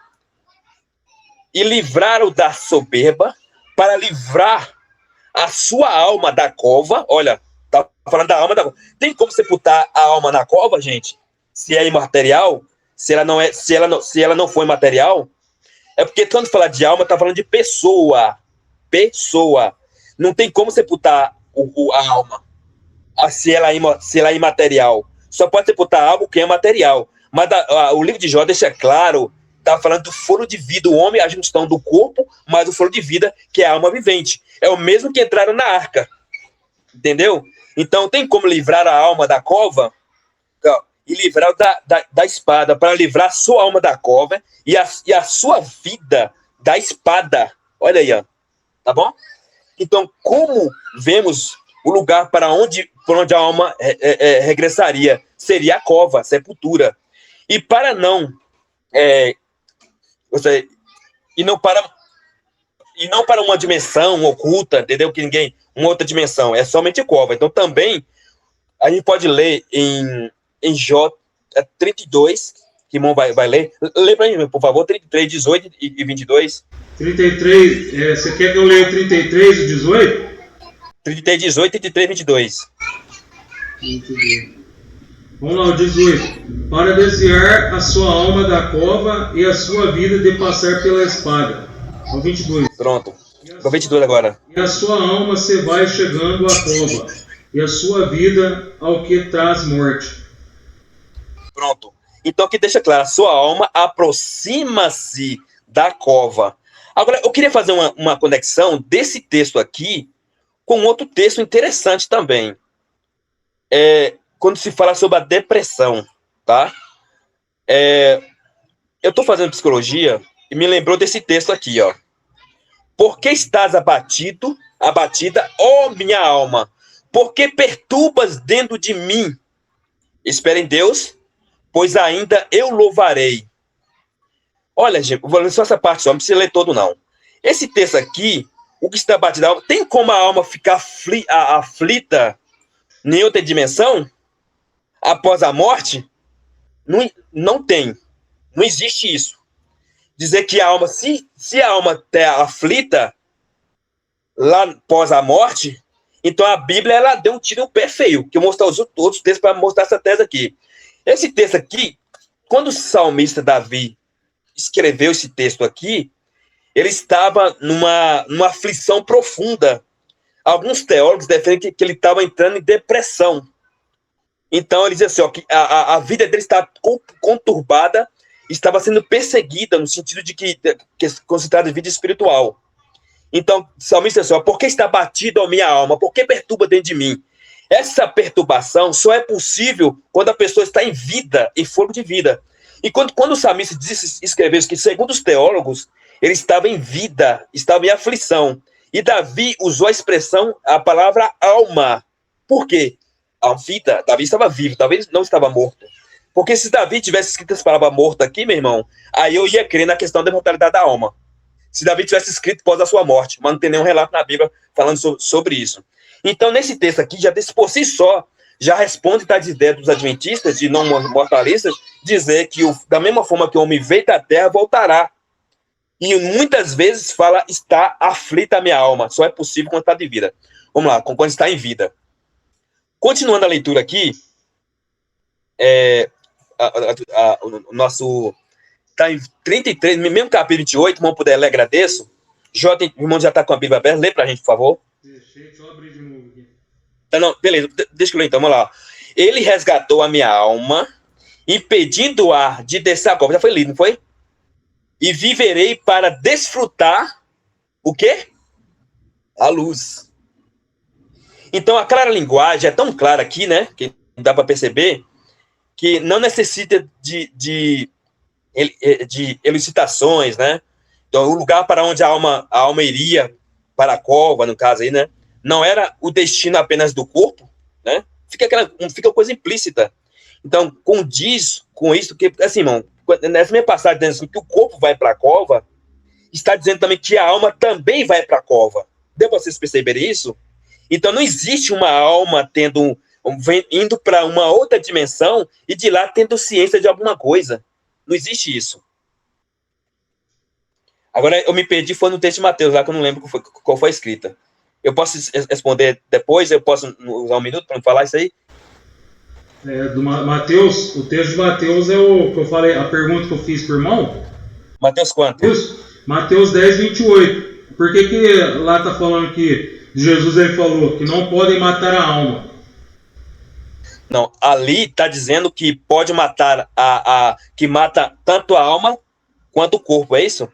E livrar-o da soberba, para livrar a sua alma da cova. Olha, tá falando da alma da cova. Tem como sepultar a alma na cova, gente? Se é imaterial? Se ela não for imaterial? É porque quando fala de alma, tá falando de pessoa. Pessoa. Não tem como sepultar a alma. Se ela é imaterial. Só pode sepultar algo que é material. Mas o livro de Jó deixa claro, tá falando do fôlego de vida, o homem, a junção do corpo, mas o fôlego de vida, que é a alma vivente. É o mesmo que entraram na arca. Entendeu? Então, tem como livrar a alma da cova e livrar da espada, para livrar a sua alma da cova e a sua vida da espada. Olha aí, ó. Tá bom? Então, como vemos o lugar para onde a alma regressaria? Seria a cova, a sepultura. E para não... E não para uma dimensão oculta, entendeu? Que ninguém... Uma outra dimensão. É somente cova. Então, também, a gente pode ler em Jó 32, que o irmão vai ler. Lê para mim, por favor, 33, 18 e 22. 33, você quer que eu leia o 33 e 18? 33, 18, 33, 22. 22. Vamos lá, o 18. Para desviar a sua alma da cova e a sua vida de passar pela espada. O 22. Pronto. O 22 agora. E a sua alma se vai chegando à cova, e a sua vida ao que traz morte. Pronto. Então aqui deixa claro, a sua alma aproxima-se da cova. Agora, eu queria fazer uma conexão desse texto aqui com outro texto interessante também. Quando se fala sobre a depressão, tá? Eu estou fazendo psicologia e me lembrou desse texto aqui, ó. Por que estás abatida, ó minha alma? Por que perturbas dentro de mim? Espera em Deus, pois ainda eu louvarei. Olha, gente, vou ler só essa parte só, não precisa ler todo, não. Esse texto aqui, o que está abatido da alma, tem como a alma ficar aflita em outra dimensão? Após a morte? Não tem. Não existe isso. dizer que a alma, se a alma está aflita lá após a morte, então a Bíblia ela deu um tiro no pé feio, que eu vou mostrar os outros textos para mostrar essa tese aqui. Esse texto aqui, quando o salmista Davi escreveu esse texto aqui, ele estava numa aflição profunda. Alguns teólogos defendem que ele estava entrando em depressão. Então, ele diz assim, ó, que a vida dele estava conturbada, estava sendo perseguida, no sentido de que considerada de vida espiritual. Então, o salmista diz assim, ó, por que está batida a minha alma? Por que perturba dentro de mim? Essa perturbação só é possível quando a pessoa está em vida, em fogo de vida. E quando o salmista escreveu isso, que segundo os teólogos, ele estava em vida, estava em aflição. E Davi usou a expressão, a palavra alma. Por quê? A vida, Davi estava vivo, Davi não estava morto. Porque se Davi tivesse escrito essa palavra morta aqui, meu irmão, aí eu ia crer na questão da imortalidade da alma. Se Davi tivesse escrito após a sua morte, mas não tem nenhum relato na Bíblia falando sobre isso. Então, nesse texto aqui, já por si só, já responde das ideias dos adventistas e não mortalistas, dizer que da mesma forma que o homem veio da terra, voltará. E muitas vezes fala, está aflita a minha alma. Só é possível quando está de vida. Vamos lá, quando está em vida. Continuando a leitura aqui, o nosso... Está em 33, mesmo capítulo 28, irmão puder ler, agradeço. Jota, o irmão já está com a Bíblia aberta, lê para a gente, por favor. Deixa eu abrir de novo aqui. Tá, não, beleza, deixa eu ler então, vamos lá. Ele resgatou a minha alma, impedindo-a de descer a cova. Já foi lido, não foi? E viverei para desfrutar o quê? A luz. Então, a clara linguagem é tão clara aqui, né? Que dá para perceber que não necessita de elucidações, né? Então, o lugar para onde a alma iria, para a cova, no caso aí, né? Não era o destino apenas do corpo, né? Fica coisa implícita. Então, condiz com isso, que, assim, irmão, nessa minha passagem dizendo assim, que o corpo vai para a cova, está dizendo também que a alma também vai para a cova. Deu para vocês perceberem isso? Então, não existe uma alma indo para uma outra dimensão e de lá tendo ciência de alguma coisa. Não existe isso. Agora, eu me perdi, foi no texto de Mateus, lá que eu não lembro qual foi a escrita. Eu posso responder depois? Eu posso usar um minuto para me falar isso aí? Do Mateus, o texto de Mateus é o que eu falei, a pergunta que eu fiz para o irmão. Mateus quanto? Isso, Mateus 10, 28. Por que lá está falando que Jesus ele falou que não podem matar a alma? Não, ali está dizendo que pode matar que mata tanto a alma quanto o corpo, é isso?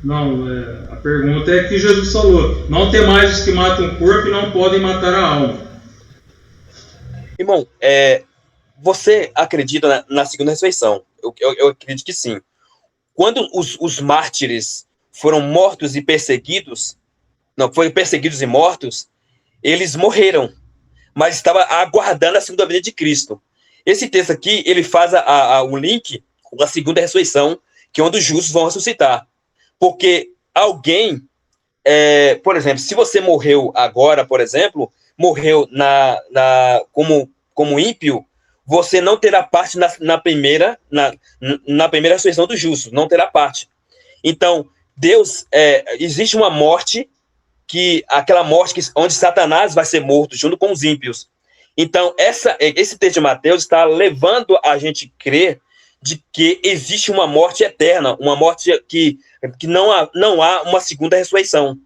Não, a pergunta é que Jesus falou: não tem mais os que matam o corpo e não podem matar a alma. Irmão, você acredita na segunda ressurreição? Eu acredito que sim. Quando os mártires foram mortos e perseguidos, foram perseguidos e mortos, eles morreram, mas estava aguardando a segunda vinda de Cristo. Esse texto aqui, ele faz o link com a segunda ressurreição, que é onde os justos vão ressuscitar. Porque alguém, por exemplo, se você morreu agora, por exemplo, morreu como ímpio, você não terá parte na primeira ressurreição dos justos, não terá parte. Então, Deus, existe uma morte, aquela morte onde Satanás vai ser morto junto com os ímpios. Então, esse texto de Mateus está levando a gente a crer de que existe uma morte eterna, uma morte que não há uma segunda ressurreição.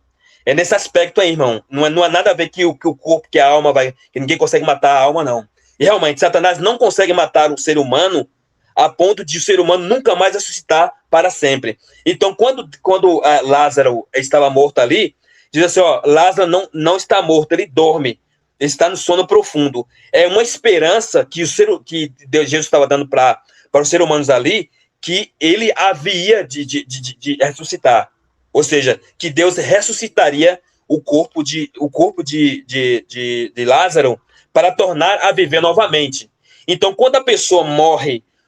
É nesse aspecto aí, irmão. Não há nada a ver que o corpo, que a alma que ninguém consegue matar a alma, não. E realmente, Satanás não consegue matar o ser humano a ponto de o ser humano nunca mais ressuscitar para sempre. Então, quando Lázaro estava morto ali, diz assim, ó, Lázaro não está morto, ele dorme. Ele está no sono profundo. É uma esperança que Jesus estava dando para os seres humanos ali, que ele havia de ressuscitar. Ou seja, que Deus ressuscitaria o corpo de Lázaro para tornar a viver novamente. Então, quando a pessoa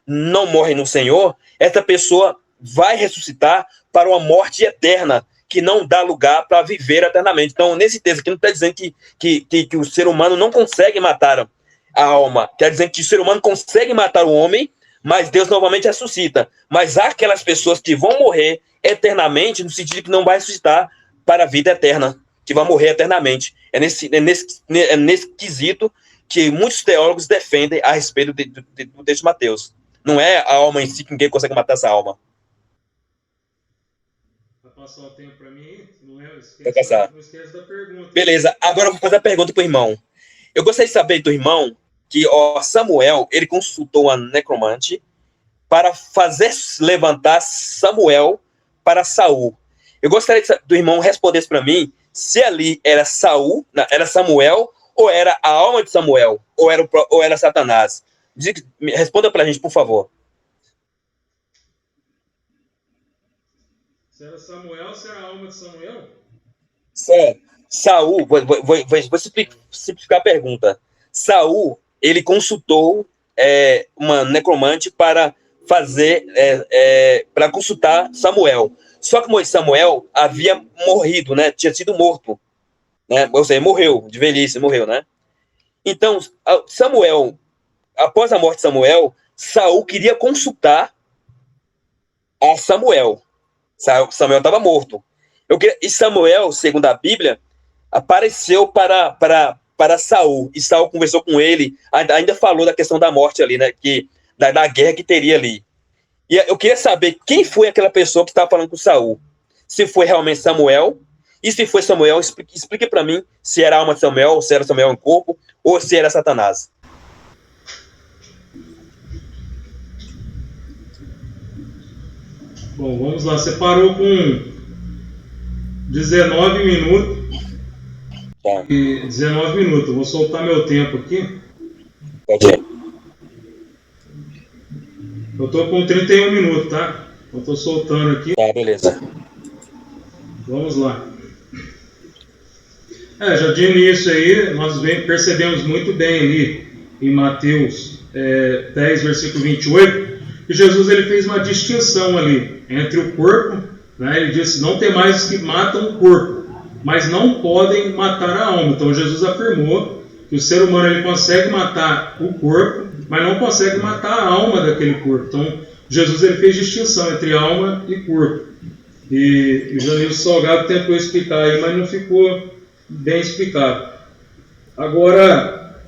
não morre no Senhor, essa pessoa vai ressuscitar para uma morte eterna, que não dá lugar para viver eternamente. Então, nesse texto aqui não está dizendo que o ser humano não consegue matar a alma. Quer dizer que o ser humano consegue matar o homem, mas Deus novamente ressuscita. Mas há aquelas pessoas que vão morrer eternamente, no sentido que não vai ressuscitar para a vida eterna, que vai morrer eternamente. É nesse quesito que muitos teólogos defendem a respeito do texto de Mateus. Não é a alma em si que ninguém consegue matar essa alma. Vai passar o tempo para mim? Não esquece da pergunta. Beleza, agora eu vou fazer a pergunta para o irmão. Eu gostaria de saber do irmão que Samuel, ele consultou a necromante para fazer levantar Samuel para Saul. Eu gostaria do irmão respondesse para mim se ali era era Samuel, ou era a alma de Samuel, ou era Satanás. Responda para a gente, por favor. Se era Samuel ou se era a alma de Samuel? Saul, vou simplificar a pergunta. Saul, ele consultou uma necromante para para consultar Samuel. Só que Samuel havia morrido, né? Tinha sido morto, né? Ou seja, morreu de velhice, morreu, né? Então, Samuel, após a morte de Samuel, Saul queria consultar a Samuel. Samuel estava morto. E Samuel, segundo a Bíblia, apareceu para Saul, e Saul conversou com ele, ainda falou da questão da morte ali, né? Da guerra que teria ali. E eu queria saber quem foi aquela pessoa que estava falando com Saul. Se foi realmente Samuel, e se foi Samuel, explique para mim se era a alma de Samuel, se era Samuel em corpo, ou se era Satanás. Bom, vamos lá. Você parou com 19 minutos. Tá. 19 minutos. Eu vou soltar meu tempo aqui. Pode ir. Eu tô com 31 minutos, tá? Eu tô soltando aqui. Tá, beleza. Vamos lá. Já de início aí, nós percebemos muito bem ali em Mateus 10, versículo 28, que Jesus ele fez uma distinção ali entre o corpo, né? Ele disse, não tem mais os que matam o corpo, mas não podem matar a alma. Então Jesus afirmou que o ser humano ele consegue matar o corpo, mas não consegue matar a alma daquele corpo. Então, Jesus ele fez distinção entre alma e corpo. E o Janilson Salgado tentou explicar aí, mas não ficou bem explicado. Agora,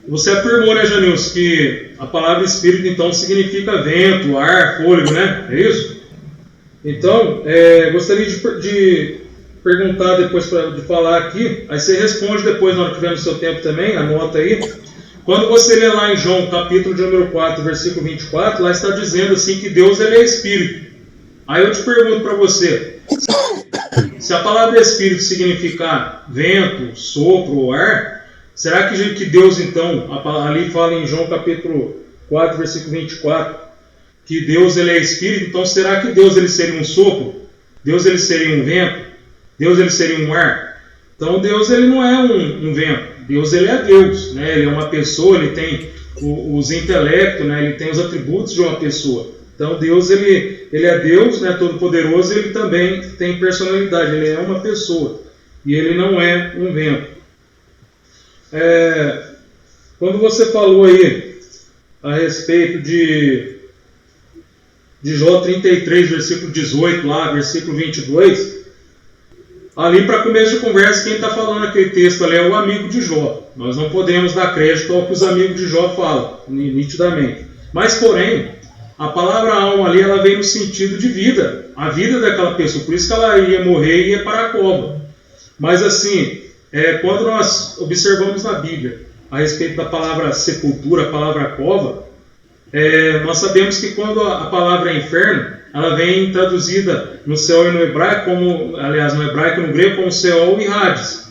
você afirmou, né, Janilson, que a palavra espírito, então, significa vento, ar, fôlego, né? É isso? Então, gostaria de perguntar depois, de falar aqui, aí você responde depois, na hora que tiver no seu tempo também, anota aí. Quando você lê lá em João, capítulo de número 4, versículo 24, lá está dizendo assim que Deus ele é espírito. Aí eu te pergunto para você, se a palavra espírito significar vento, sopro ou ar, será que Deus então, ali fala em João capítulo 4, versículo 24, que Deus ele é espírito, então será que Deus ele seria um sopro? Deus ele seria um vento? Deus ele seria um ar? Então Deus ele não é um vento. Deus ele é Deus, né? Ele é uma pessoa, ele tem os intelectos, né? Ele tem os atributos de uma pessoa. Então Deus ele é Deus, né? Todo-Poderoso, ele também tem personalidade, ele é uma pessoa e ele não é um vento. Quando você falou aí a respeito de Jó 33, versículo 18, lá, versículo 22, ali para começo de conversa, quem está falando aquele texto ali é o amigo de Jó. Nós não podemos dar crédito ao que os amigos de Jó falam, nitidamente. Mas, porém, a palavra alma ali, ela vem no sentido de vida, a vida daquela pessoa. Por isso que ela ia morrer e ia para a cova. Mas, assim, quando nós observamos na Bíblia a respeito da palavra sepultura, a palavra cova, nós sabemos que quando a palavra inferno, ela vem traduzida no Seol e no hebraico, no hebraico e no grego, como Seol e Hades.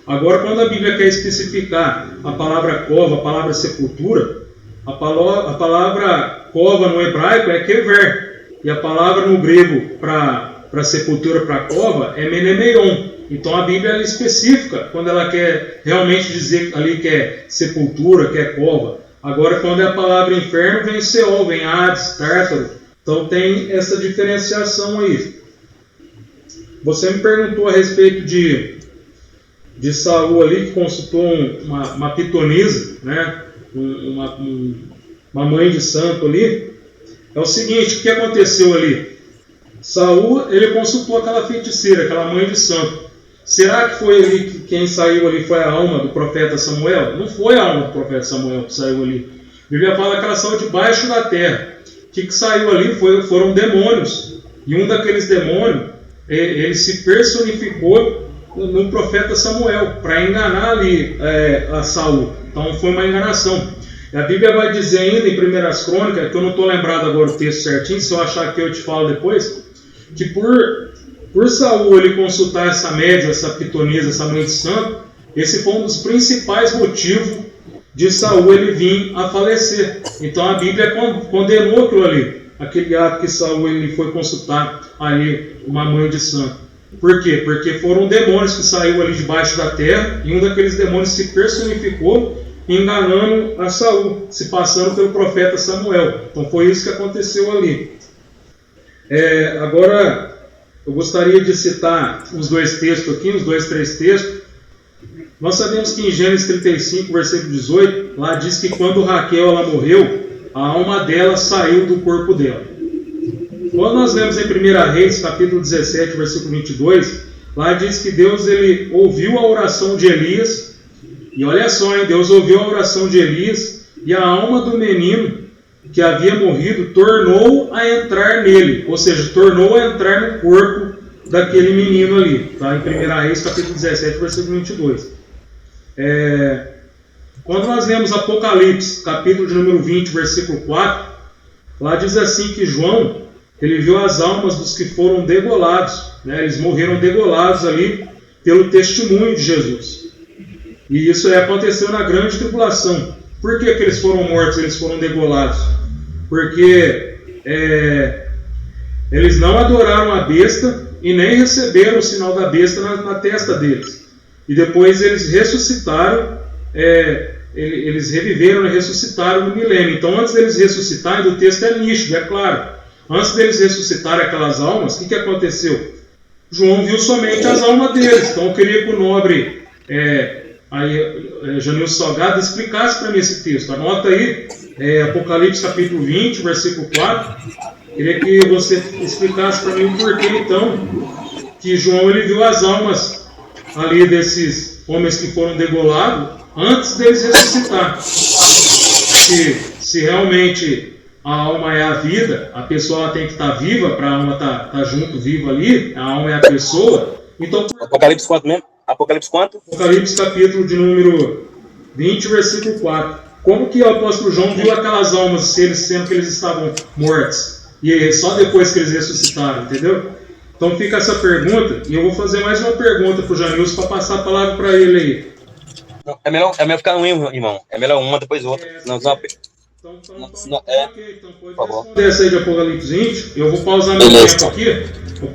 Agora, quando a Bíblia quer especificar a palavra cova, a palavra sepultura, a palavra cova no hebraico é kever, e a palavra no grego para sepultura, para cova, é menemeion. Então a Bíblia ela é específica quando ela quer realmente dizer ali que é sepultura, que é cova. Agora, quando é a palavra inferno, vem Seol, vem Hades, Tártaro. Então tem essa diferenciação aí. Você me perguntou a respeito de Saul ali, que consultou uma pitonisa, né? uma mãe de santo ali, é o seguinte, o que aconteceu ali? Saul, ele consultou aquela feiticeira, aquela mãe de santo. Será que foi ali que quem saiu ali foi a alma do profeta Samuel? Não foi a alma do profeta Samuel que saiu ali. A Bíblia fala que ela saiu debaixo da terra. O que saiu ali foram demônios. E um daqueles demônios, ele se personificou no profeta Samuel, para enganar ali a Saul. Então foi uma enganação. A Bíblia vai dizer ainda em 1 Crônicas, que eu não estou lembrado agora o texto certinho, se eu achar aqui eu te falo depois, que por Saul ele consultar essa média, essa pitonisa, essa mãe de santo, esse foi um dos principais motivos de Saul ele vir a falecer. Então a Bíblia condenou aquilo ali, aquele ato que Saul ele foi consultar ali uma mãe de santo. Por quê? Porque foram demônios que saíram ali debaixo da terra, e um daqueles demônios se personificou, enganando a Saul, se passando pelo profeta Samuel. Então foi isso que aconteceu ali. Agora eu gostaria de citar uns dois textos aqui, uns 2, 3 textos. Nós sabemos que em Gênesis 35, versículo 18, lá diz que quando Raquel ela morreu, a alma dela saiu do corpo dela. Quando nós lemos em 1 Reis, capítulo 17, versículo 22, lá diz que Deus ele ouviu a oração de Elias, e olha só, hein, Deus ouviu a oração de Elias, e a alma do menino que havia morrido tornou a entrar nele, ou seja, tornou a entrar no corpo daquele menino ali, tá? Em 1 Reis, capítulo 17, versículo 22. Quando nós lemos Apocalipse, capítulo de número 20, versículo 4, lá diz assim que João, ele viu as almas dos que foram degolados, né? Eles morreram degolados ali pelo testemunho de Jesus. E isso aconteceu na grande tribulação. Por que eles foram mortos, eles foram degolados? Porque eles não adoraram a besta e nem receberam o sinal da besta na testa deles. E depois eles ressuscitaram, eles reviveram e ressuscitaram no milênio. Então antes deles ressuscitarem, o texto é nítido, é claro. Antes deles ressuscitarem aquelas almas, o que aconteceu? João viu somente as almas deles. Então eu queria que o nobre Janilson Salgado explicasse para mim esse texto. Anota aí, Apocalipse capítulo 20, versículo 4. Queria que você explicasse para mim o porquê, então, que João ele viu as almas ali desses homens que foram degolados antes deles ressuscitar. Se realmente a alma é a vida, a pessoa tem que estar viva para a alma estar junto, viva ali, a alma é a pessoa. Então, Apocalipse quanto mesmo? Apocalipse quanto? Apocalipse capítulo de número 20, versículo 4. Como que o apóstolo João viu aquelas almas sendo que eles estavam mortos? E só depois que eles ressuscitaram, entendeu? Então fica essa pergunta, e eu vou fazer mais uma pergunta para o Janilson para passar a palavra para ele aí. Não, é melhor ficar um, irmão. É melhor uma, depois outra. Então pode responder essa aí de Apocalipse 20. Eu vou pausar meu tempo aqui. Eu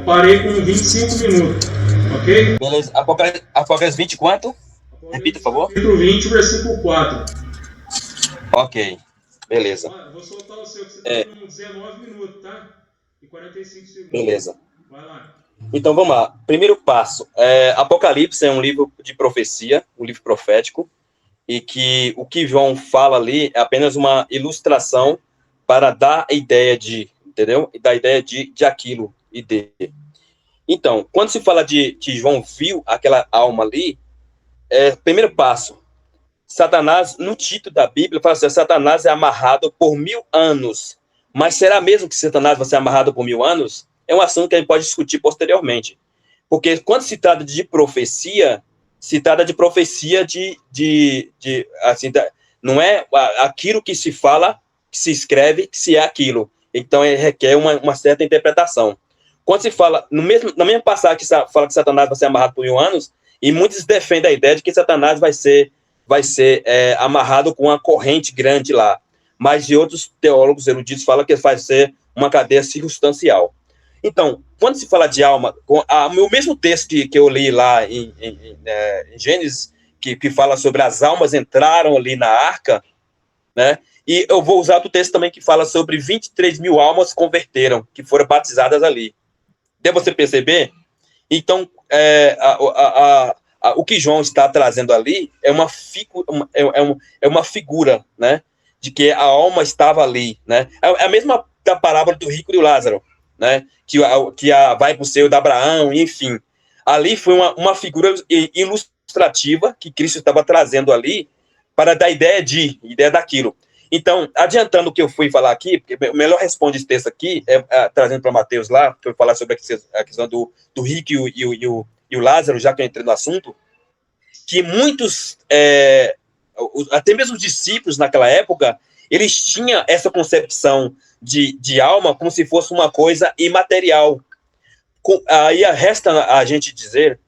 parei com 25 minutos. Ok? Beleza. Apocalipse 20 quanto? Repita, por favor. Capítulo 20, versículo 4. Ok. Beleza. Eu vou soltar o seu, que você está com 19 minutos, tá? E 45 segundos. Beleza. Vai lá. Então vamos lá. Primeiro passo. Apocalipse é um livro de profecia, um livro profético, e que o que João fala ali é apenas uma ilustração para dar a ideia de, entendeu? E dar a ideia de aquilo e de. Então, quando se fala de que João viu aquela alma ali, primeiro passo, Satanás, no título da Bíblia, fala assim, Satanás é amarrado por 1000 anos. Mas será mesmo que Satanás vai ser amarrado por 1000 anos? É um assunto que a gente pode discutir posteriormente. Porque quando se trata de profecia, se trata de profecia assim, não é aquilo que se fala, que se escreve, que se é aquilo. Então, requer uma certa interpretação. Quando se fala, na mesma passagem que fala que Satanás vai ser amarrado por 1000 anos, e muitos defendem a ideia de que Satanás vai ser amarrado com uma corrente grande lá. Mas de outros teólogos eruditos falam que vai ser uma cadeia circunstancial. Então, quando se fala de alma, o mesmo texto que eu li lá em Gênesis, que fala sobre as almas entraram ali na arca, né? E eu vou usar outro texto também que fala sobre 23.000 almas converteram, que foram batizadas ali. Deu você perceber? Então, o que João está trazendo ali é uma figura, né? de que a alma estava ali, né? É a mesma da parábola do rico e do Lázaro, né? Que vai para o seio de Abraão, enfim. Ali foi uma figura ilustrativa que Cristo estava trazendo ali para dar ideia daquilo. Então, adiantando o que eu fui falar aqui, porque o melhor responde esse texto aqui, trazendo para Mateus lá, que eu vou falar sobre a questão do rico e o Lázaro, já que eu entrei no assunto, que muitos, até mesmo os discípulos naquela época, eles tinham essa concepção de alma como se fosse uma coisa imaterial. Aí resta a gente dizer,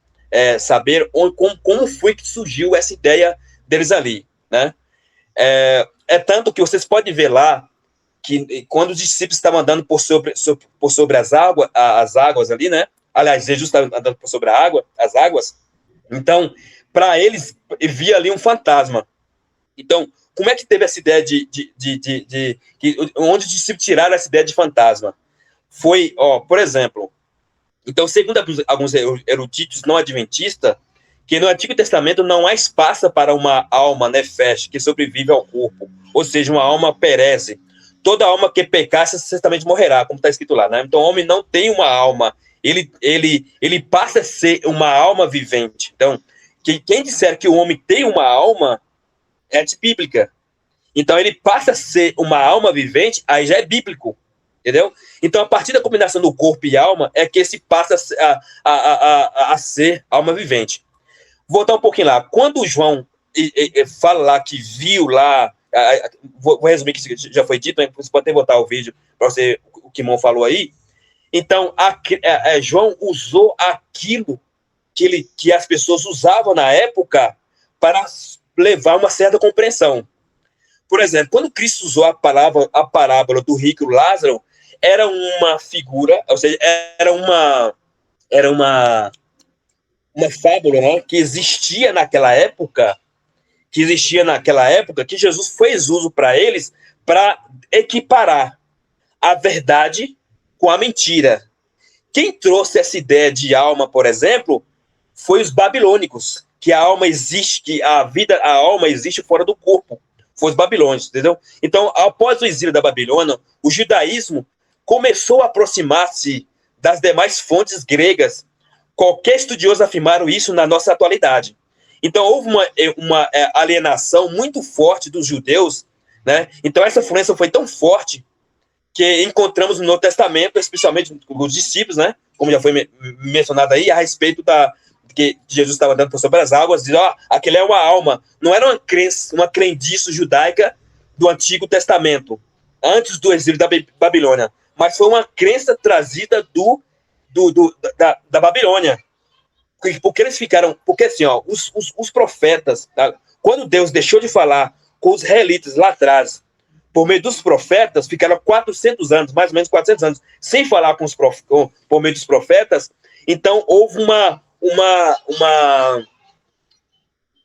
saber como foi que surgiu essa ideia deles ali, né? Tanto que vocês podem ver lá que quando os discípulos estavam andando por sobre as águas ali, né? Aliás, Jesus estava andando por sobre as águas. Então, para eles, via ali um fantasma. Então, como é que teve essa ideia onde os discípulos tiraram essa ideia de fantasma? Foi, por exemplo, então, segundo alguns eruditos não adventistas, que no Antigo Testamento não há espaço para uma alma nefesh que sobrevive ao corpo, ou seja, uma alma perece. Toda alma que pecasse certamente morrerá, como está escrito lá, né? Então, o homem não tem uma alma, ele passa a ser uma alma vivente. Então, quem disser que o homem tem uma alma é antibíblica. Então, ele passa a ser uma alma vivente, aí já é bíblico, entendeu? Então, a partir da combinação do corpo e alma, é que se passa a ser alma vivente. Voltar um pouquinho lá. Quando o João fala lá que viu lá, vou resumir que já foi dito, você pode até botar o vídeo para você, o que o Kimon falou aí. Então, João usou aquilo que as pessoas usavam na época para levar uma certa compreensão. Por exemplo, quando Cristo usou a parábola do rico e do Lázaro, era uma figura, ou seja, era uma fábula, né, que existia naquela época, que Jesus fez uso para eles para equiparar a verdade com a mentira. Quem trouxe essa ideia de alma, por exemplo, foi os babilônicos, que a alma existe fora do corpo. Foi os babilônicos, entendeu? Então, após o exílio da Babilônia, o judaísmo começou a aproximar-se das demais fontes gregas. Qualquer estudioso afirmaram isso na nossa atualidade. Então, houve uma alienação muito forte dos judeus, né? Então, essa influência foi tão forte que encontramos no Novo Testamento, especialmente os discípulos, né? Como já foi mencionado aí, a respeito que Jesus estava dando por sobre as águas, diz, aquele é uma alma. Não era uma crendice judaica do Antigo Testamento, antes do exílio da Babilônia, mas foi uma crença trazida da Babilônia. Porque eles ficaram... Porque assim, os profetas, tá? Quando Deus deixou de falar com os israelitas lá atrás, por meio dos profetas, ficaram 400 anos, mais ou menos 400 anos, sem falar por meio dos profetas. Então, houve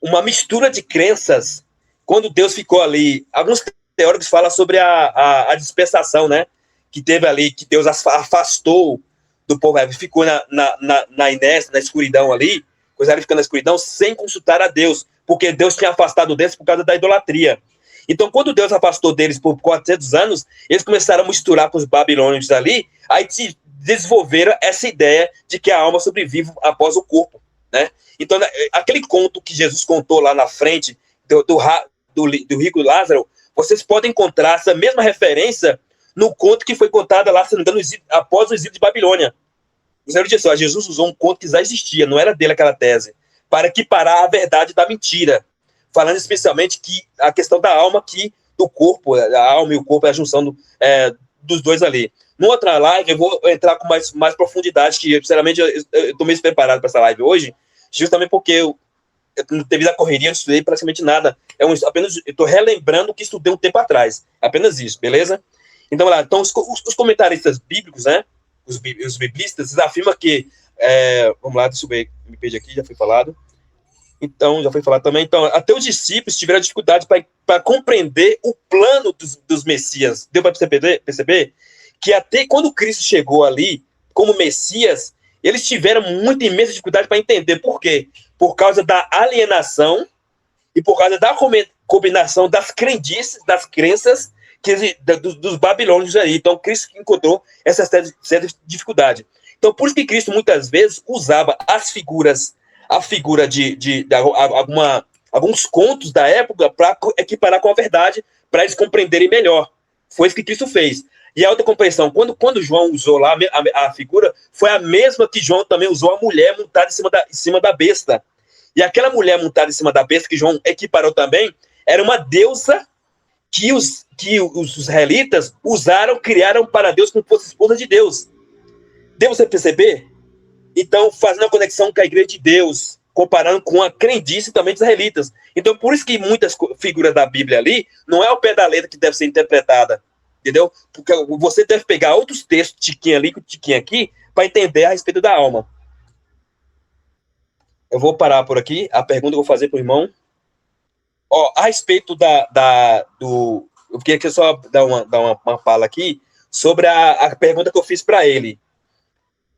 uma mistura de crenças quando Deus ficou ali. Alguns teóricos falam sobre a dispersação, né? Que teve ali, que Deus afastou do povo, ficou na inércia, na escuridão ali, coisa ali ficando na escuridão, sem consultar a Deus, porque Deus tinha afastado deles por causa da idolatria. Então, quando Deus afastou deles por 400 anos, eles começaram a misturar com os babilônios ali, aí desenvolveram essa ideia de que a alma sobrevive após o corpo, né? Então, aquele conto que Jesus contou lá na frente, do rico Lázaro, vocês podem encontrar essa mesma referência no conto que foi contado lá, se não me engano, após o exílio de Babilônia. Os eruditos disseram, Jesus usou um conto que já existia, não era dele aquela tese, para equiparar a verdade da mentira, falando especialmente que a questão da alma, do corpo, a alma e o corpo é a junção dos dois ali. Numa outra live, eu vou entrar com mais profundidade, que, sinceramente, eu estou meio preparado para essa live hoje, justamente porque eu devido à correria, eu não estudei praticamente nada. Apenas estou relembrando o que estudei um tempo atrás. Apenas isso, beleza? Então, lá, os comentaristas bíblicos, né? Os biblistas, eles afirmam que... vamos lá, deixa eu ver, me perdi aqui, já foi falado. Então, já foi falado também. Então, até os discípulos tiveram dificuldade para compreender o plano dos Messias. Deu para perceber que até quando Cristo chegou ali, como Messias, eles tiveram muita imensa dificuldade para entender. Por quê? Por causa da alienação e por causa combinação das crendices, das crenças dos babilônios aí. Então, Cristo encontrou essa certa dificuldade. Então, por isso que Cristo muitas vezes usava a figura de alguns contos da época para equiparar com a verdade, para eles compreenderem melhor. Foi isso que Cristo fez. E a outra compreensão, quando João usou lá a figura, foi a mesma que João também usou a mulher montada em cima da besta. E aquela mulher montada em cima da besta, que João equiparou também, era uma deusa que os israelitas criaram para Deus como fosse esposa de Deus. Deu você perceber? Então, fazendo a conexão com a igreja de Deus, comparando com a crendice também dos israelitas. Então, por isso que muitas figuras da Bíblia ali, não é ao pé da letra que deve ser interpretada, entendeu? Porque você deve pegar outros textos, tiquinho ali, tiquinho aqui, para entender a respeito da alma. Eu vou parar por aqui. A pergunta que eu vou fazer para o irmão. A respeito do... Eu queria só dar uma fala aqui sobre a pergunta que eu fiz para ele.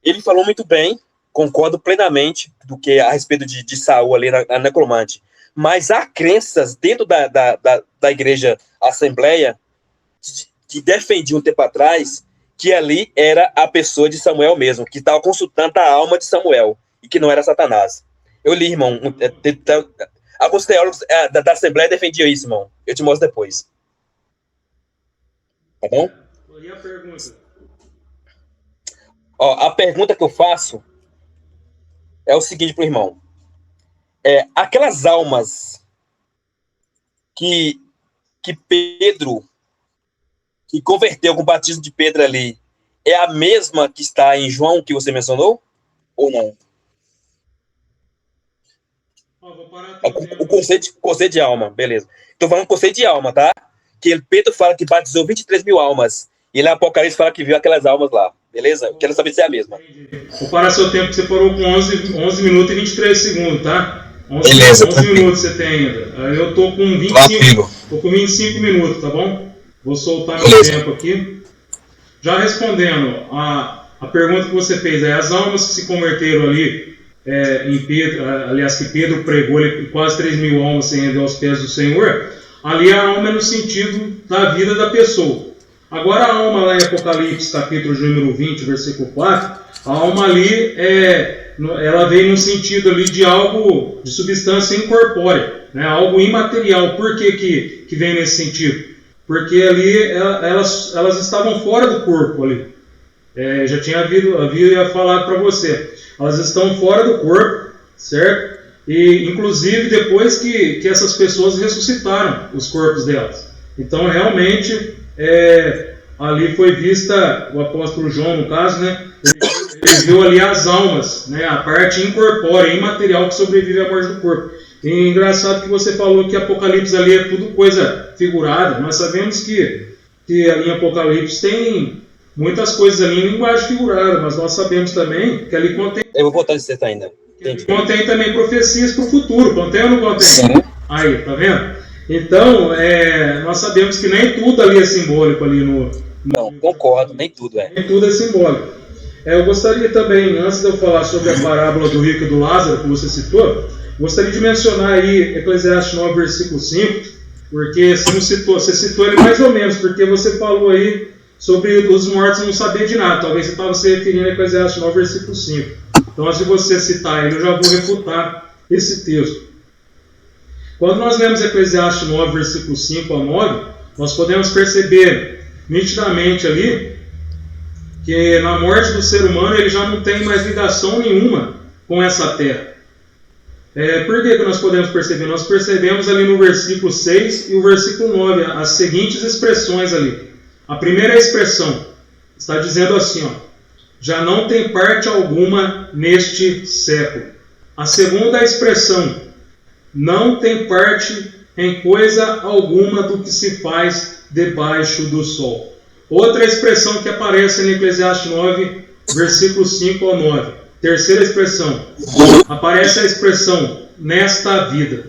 Ele falou muito bem, concordo plenamente do que a respeito de Saul ali na necromante. Mas há crenças dentro da igreja Assembleia que defendiam um tempo atrás que ali era a pessoa de Samuel mesmo, que estava consultando a alma de Samuel, e que não era Satanás. Eu li, irmão, alguns teólogos da Assembleia defendiam isso, irmão. Eu te mostro depois. Tá bom? E a pergunta? A pergunta que eu faço é o seguinte pro irmão. Aquelas almas que Pedro, que converteu com o batismo de Pedro ali, é a mesma que está em João, que você mencionou? Ou não? Vou parar o conceito de alma, beleza. Estou falando do conceito de alma, tá? Que Pedro fala que batizou 23 mil almas. E lá Apocalipse fala que viu aquelas almas lá. Beleza? Eu quero saber se é a mesma. Vou parar seu tempo, que você parou com 11 minutos e 23 segundos, tá? 11 minutos você tem ainda. Eu tô com 25 minutos, tá bom? Vou soltar meu tempo aqui. Já respondendo a pergunta que você fez, as almas que se converteram ali em Pedro, aliás, que Pedro pregou quase 3 mil almas sem render aos pés do Senhor, ali a alma é no sentido da vida da pessoa. Agora a alma lá em Apocalipse, capítulo número 20, versículo 4, a alma ali, ela vem no sentido ali de algo, de substância incorpórea, né? Algo imaterial. Por que vem nesse sentido? Porque ali elas estavam fora do corpo ali. Já tinha havia falado para você. Elas estão fora do corpo, certo? E inclusive depois que essas pessoas ressuscitaram os corpos delas. Então realmente ali foi vista, o apóstolo João no caso, né? Ele viu ali as almas, né? A parte incorpórea, imaterial que sobrevive à morte do corpo. E engraçado que você falou que Apocalipse ali é tudo coisa figurada. Nós sabemos que ali em Apocalipse tem muitas coisas ali em linguagem figurada, mas nós sabemos também que ali contém... Eu vou voltar nesse detalhe ainda. Contém também profecias para o futuro. Contém ou não contém? Sim. Aí, tá vendo? Então, nós sabemos que nem tudo ali é simbólico ali no... Não, concordo, nem tudo Nem tudo é simbólico. Eu gostaria também, antes de eu falar sobre a parábola do rico e do Lázaro, que você citou, gostaria de mencionar aí Eclesiastes 9, versículo 5, porque você citou ele mais ou menos, porque você falou aí sobre os mortos não saber de nada. Talvez você estava se referindo a Eclesiastes 9, versículo 5. Então, antes de você citar ele, eu já vou refutar esse texto. Quando nós lemos Eclesiastes 9, versículo 5 a 9, nós podemos perceber nitidamente ali que na morte do ser humano ele já não tem mais ligação nenhuma com essa terra. Por que nós podemos perceber? Nós percebemos ali no versículo 6 e o versículo 9 as seguintes expressões ali. A primeira expressão está dizendo assim, já não tem parte alguma neste século. A segunda expressão, não tem parte em coisa alguma do que se faz debaixo do sol. Outra expressão que aparece em Eclesiastes 9, versículos 5 ao 9. Terceira expressão, aparece a expressão, nesta vida.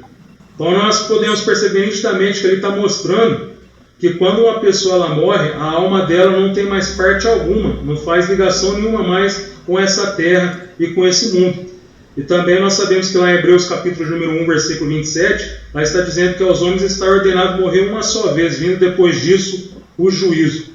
Então nós podemos perceber nitidamente que ele está mostrando que quando uma pessoa ela morre, a alma dela não tem mais parte alguma, não faz ligação nenhuma mais com essa terra e com esse mundo. E também nós sabemos que lá em Hebreus capítulo número 1, versículo 27, lá está dizendo que aos homens está ordenado morrer uma só vez, vindo depois disso o juízo.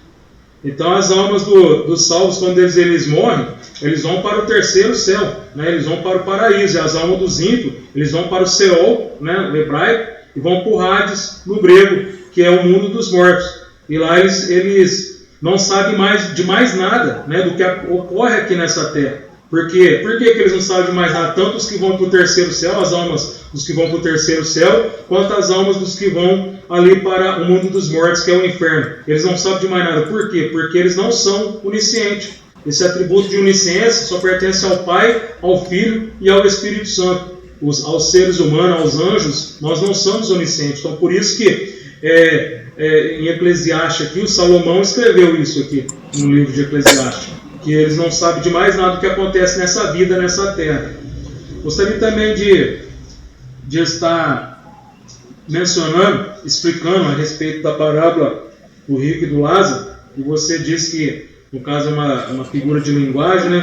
Então as almas dos salvos, quando eles morrem, eles vão para o terceiro céu, né? Eles vão para o paraíso. E as almas dos ímpios, eles vão para o Seol, né? No hebraico, e vão para o Hades, no grego, que é o mundo dos mortos. E lá eles não sabem de mais nada, né? Do que ocorre aqui nessa terra. Por quê? Por que eles não sabem de mais nada? Tanto os que vão para o terceiro céu, as almas dos que vão para o terceiro céu, quanto as almas dos que vão ali para o mundo dos mortos, que é o inferno. Eles não sabem de mais nada. Por quê? Porque eles não são oniscientes. Esse atributo de onisciência só pertence ao Pai, ao Filho e ao Espírito Santo. Aos seres humanos, aos anjos, nós não somos oniscientes. Então, por isso que em Eclesiastes aqui, o Salomão escreveu isso aqui, no livro de Eclesiastes, que eles não sabem de mais nada do que acontece nessa vida, nessa terra. Gostaria também de estar mencionando, explicando a respeito da parábola do rico e do Lázaro, e você disse que, no caso, é uma figura de linguagem, né?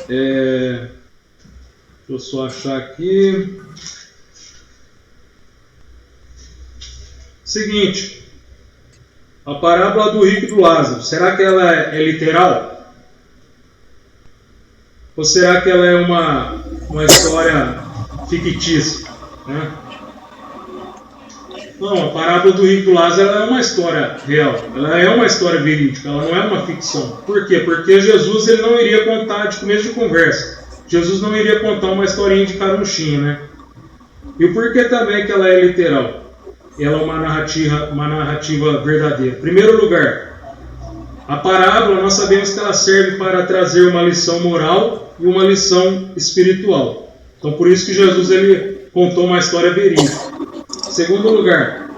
Deixa eu só achar aqui. Seguinte, a parábola do rico e do Lázaro, será que ela é literal? Ou será que ela é uma história fictícia, né? Não, a parábola do rico e do Lázaro ela é uma história real, ela é uma história verídica, ela não é uma ficção. Por quê? Porque Jesus ele não iria contar de começo de conversa. Jesus não iria contar uma historinha de carunchinha, né? E o porquê também que ela é literal? Ela é uma narrativa verdadeira. Em primeiro lugar, a parábola nós sabemos que ela serve para trazer uma lição moral e uma lição espiritual. Então por isso que Jesus ele contou uma história verídica. Em segundo lugar,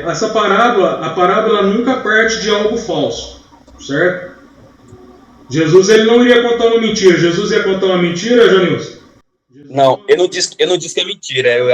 a parábola nunca parte de algo falso, certo? Jesus ele não iria contar uma mentira. Jesus ia contar uma mentira, Janilson? Não, eu não disse que é mentira. Não,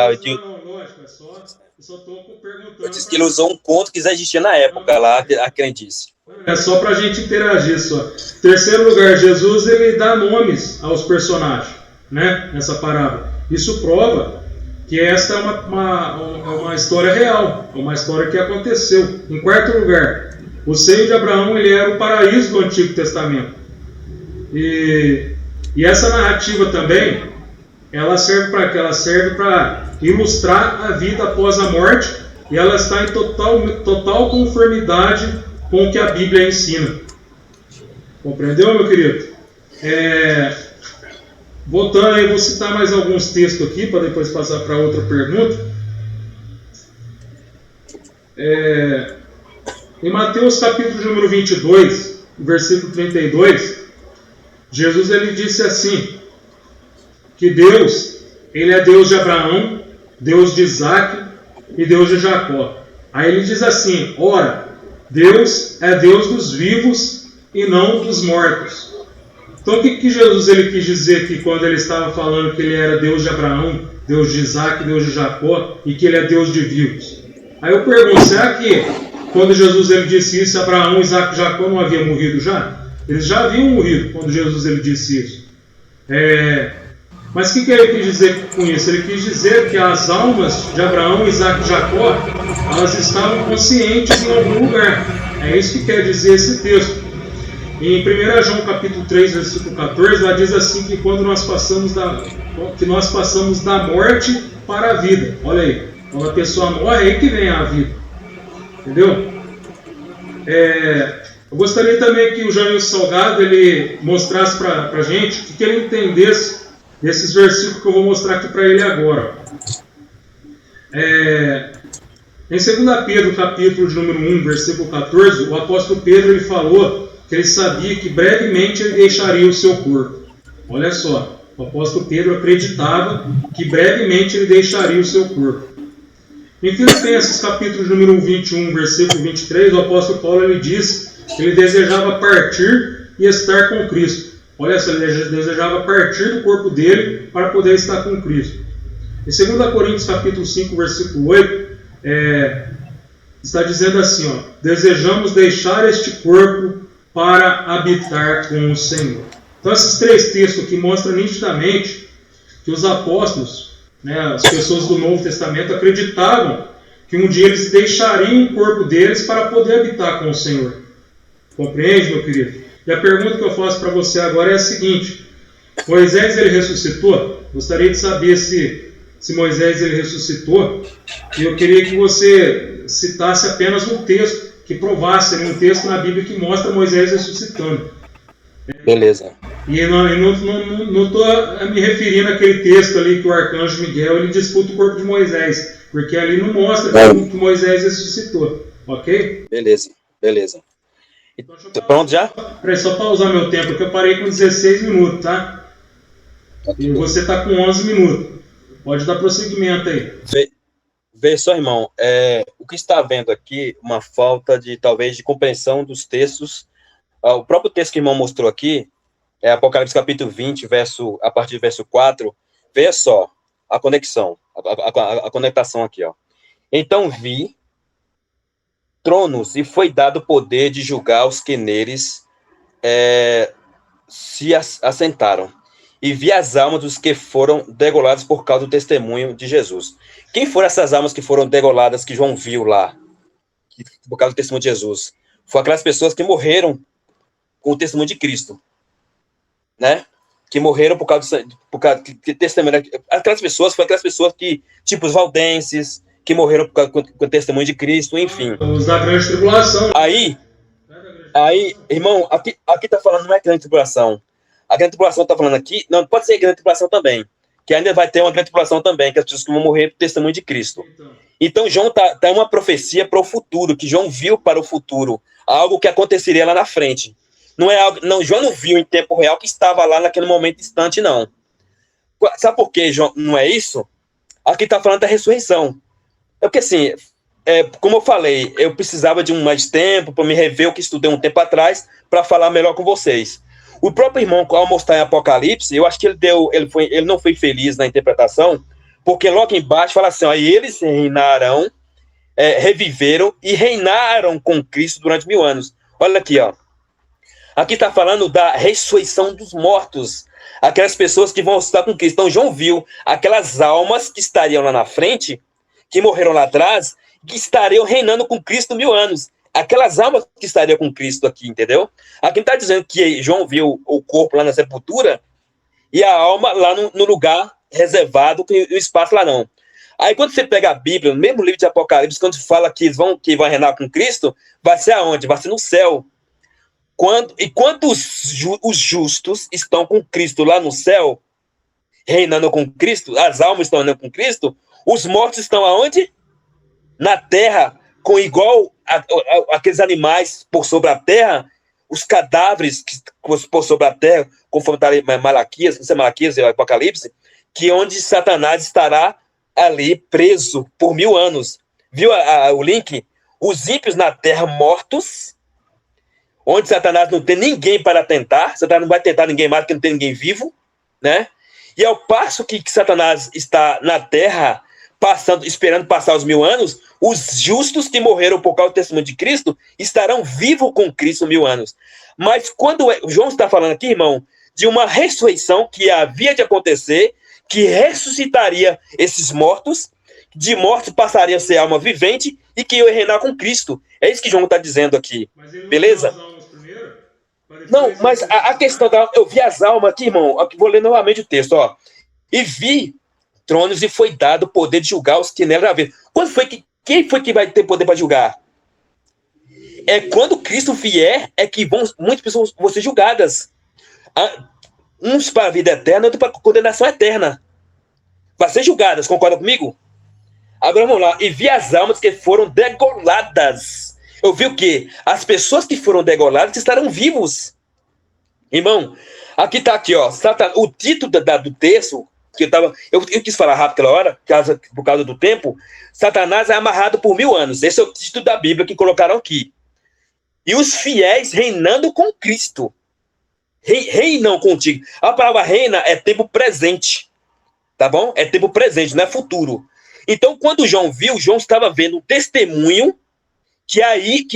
lógico, eu só estou perguntando. Eu disse que ele usou um conto que já existia na época lá, a crendice. É só para a gente interagir só. Em terceiro lugar, Jesus ele dá nomes aos personagens, né? Nessa parábola. Isso prova que esta é uma história real, é uma história que aconteceu. Em quarto lugar, o seio de Abraão ele era o paraíso do Antigo Testamento. E essa narrativa também, ela serve para quê? Ela serve para ilustrar a vida após a morte, e ela está em total conformidade com o que a Bíblia ensina. Compreendeu, meu querido? Voltando aí, vou citar mais alguns textos aqui, para depois passar para outra pergunta. Em Mateus capítulo número 22, versículo 32, Jesus ele disse assim, que Deus, ele é Deus de Abraão, Deus de Isaac e Deus de Jacó. Aí ele diz assim, ora, Deus é Deus dos vivos e não dos mortos. Então o que Jesus ele quis dizer aqui quando ele estava falando que ele era Deus de Abraão, Deus de Isaac, Deus de Jacó e que ele é Deus de vivos? Aí eu pergunto, será que quando Jesus ele disse isso, Abraão, Isaac e Jacó não haviam morrido já? Eles já haviam morrido quando Jesus ele disse isso. Mas o que ele quis dizer com isso? Ele quis dizer que as almas de Abraão, Isaac e Jacó, elas estavam conscientes em algum lugar. É isso que quer dizer esse texto. Em 1 João capítulo 3, versículo 14, lá diz assim que quando nós passamos da morte para a vida. Olha aí, quando a pessoa morre, é aí que vem a vida. Entendeu? Eu gostaria também que o Janilson Salgado ele mostrasse para a gente o que ele entendesse desses versículos que eu vou mostrar aqui para ele agora. Em 2 Pedro, capítulo de número 1, versículo 14, o apóstolo Pedro ele falou que ele sabia que brevemente ele deixaria o seu corpo. Olha só, o apóstolo Pedro acreditava que brevemente ele deixaria o seu corpo. Em Filipenses, capítulo de número 21, versículo 23, o apóstolo Paulo ele diz que ele desejava partir e estar com Cristo. Olha só, ele desejava partir do corpo dele para poder estar com Cristo. Em 2 Coríntios capítulo 5, versículo 8, está dizendo assim, desejamos deixar este corpo para habitar com o Senhor. Então, esses três textos aqui mostram nitidamente que os apóstolos, né, as pessoas do Novo Testamento, acreditavam que um dia eles deixariam o corpo deles para poder habitar com o Senhor. Compreende, meu querido? E a pergunta que eu faço para você agora é a seguinte: Moisés, ele ressuscitou? Gostaria de saber se Moisés, ele ressuscitou. E eu queria que você citasse apenas um texto, que provasse um texto na Bíblia que mostra Moisés ressuscitando. Beleza. E não estou me referindo àquele texto ali que o arcanjo Miguel ele disputa o corpo de Moisés, porque ali não mostra que Moisés ressuscitou, ok? Beleza. Então, Pronto já? Peraí, só pausar meu tempo, porque eu parei com 16 minutos, tá? E você está com 11 minutos. Pode dar prosseguimento aí. Vê só, irmão, o que está havendo aqui, uma falta de, talvez, de compreensão dos textos. O próprio texto que o irmão mostrou aqui, Apocalipse capítulo 20, a partir do verso 4, veja só a conexão, a conectação aqui, ó. Então vi tronos e foi dado o poder de julgar os que neles se assentaram. E vi as almas dos que foram degoladas por causa do testemunho de Jesus. Quem foram essas almas que foram degoladas que João viu lá, por causa do testemunho de Jesus? Foram aquelas pessoas que morreram com o testemunho de Cristo, né? Que morreram por causa de testemunho. Aquelas pessoas foram aquelas pessoas que, tipo os valdenses, que morreram com o testemunho de Cristo, enfim. Os da grande tribulação. Aí, irmão, aqui tá falando, não é grande tribulação. A grande tribulação está falando aqui, não, pode ser grande tribulação também, que ainda vai ter uma grande tribulação também, que as pessoas que vão morrer por testemunho de Cristo. Então, João tá uma profecia para o futuro, que João viu para o futuro, algo que aconteceria lá na frente. Não é algo, não, João não viu em tempo real que estava lá naquele momento distante, não. Sabe por que João não é isso? Aqui está falando da ressurreição. É porque, assim, como eu falei, eu precisava de mais tempo para me rever o que estudei um tempo atrás, para falar melhor com vocês. O próprio irmão, ao mostrar em Apocalipse, eu acho que ele não foi feliz na interpretação, porque logo embaixo fala assim, ó, e eles reinarão, reviveram e reinaram com Cristo durante 1000 anos. Olha aqui, ó. Aqui está falando da ressurreição dos mortos, aquelas pessoas que vão estar com Cristo. Então, João viu aquelas almas que estariam lá na frente, que morreram lá atrás, que estariam reinando com Cristo 1000 anos. Aquelas almas que estariam com Cristo aqui, entendeu? Aqui está dizendo que João viu o corpo lá na sepultura e a alma lá no lugar reservado, e o espaço lá não. Aí quando você pega a Bíblia, no mesmo livro de Apocalipse, quando fala que vão reinar com Cristo, vai ser aonde? Vai ser no céu. Quando os justos estão com Cristo lá no céu, reinando com Cristo, as almas estão reinando com Cristo, os mortos estão aonde? Na terra, com igual aqueles animais por sobre a terra, os cadáveres por sobre a terra, conforme está Malaquias, não sei Malaquias, é Apocalipse, que onde Satanás estará ali preso por 1000 anos. Viu o link? Os ímpios na terra mortos, onde Satanás não tem ninguém para tentar, Satanás não vai tentar ninguém mais porque não tem ninguém vivo, né? E ao passo que Satanás está na terra, esperando passar os 1000 anos, os justos que morreram por causa do testemunho de Cristo estarão vivos com Cristo 1000 anos. Mas quando João está falando aqui, irmão, de uma ressurreição que havia de acontecer, que ressuscitaria esses mortos, de morte passaria a ser alma vivente e que ia reinar com Cristo. É isso que João está dizendo aqui. Beleza? Não, mas a questão da... Eu vi as almas aqui, irmão. Vou ler novamente o texto, ó. E vi tronos e foi dado o poder de julgar os que nela haviam. Quem foi que vai ter poder para julgar? Quando Cristo vier, que muitas pessoas vão ser julgadas. Uns para a vida eterna, outros para a condenação eterna. Vai ser julgadas, concorda comigo? Agora vamos lá. E vi as almas que foram degoladas. Eu vi o quê? As pessoas que foram degoladas estarão vivos. Irmão, aqui está aqui, ó. O título do texto, que eu quis falar rápido aquela hora, por causa do tempo. Satanás é amarrado por 1000 anos. Esse é o título da Bíblia que colocaram aqui. E os fiéis reinando com Cristo. Reinam contigo. A palavra reina é tempo presente. Tá bom? É tempo presente, não é futuro. Então, quando João viu, João estava vendo um testemunho que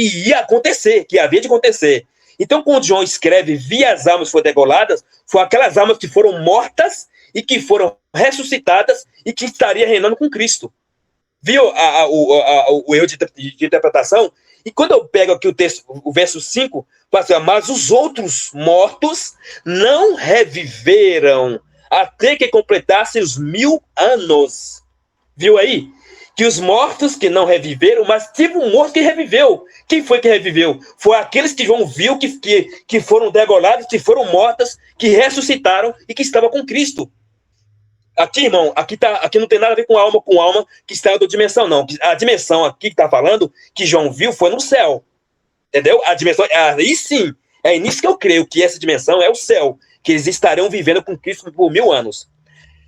ia acontecer, que havia de acontecer. Então, quando João escreve, vi as almas que foram degoladas, foram aquelas almas que foram mortas e que foram ressuscitadas e que estariam reinando com Cristo. Viu o erro de interpretação? E quando eu pego aqui o texto, o verso 5, fala assim, mas os outros mortos não reviveram até que completassem os 1000 anos. Viu aí? Que os mortos que não reviveram, mas teve um morto que reviveu. Quem foi que reviveu? Foi aqueles que João viu que foram degolados, que foram mortas, que ressuscitaram e que estavam com Cristo. Aqui, irmão, aqui não tem nada a ver com alma que está em outra dimensão, não. A dimensão aqui que está falando, que João viu, foi no céu. Entendeu? A dimensão, aí sim, é nisso que eu creio, que essa dimensão é o céu, que eles estarão vivendo com Cristo por 1000 anos.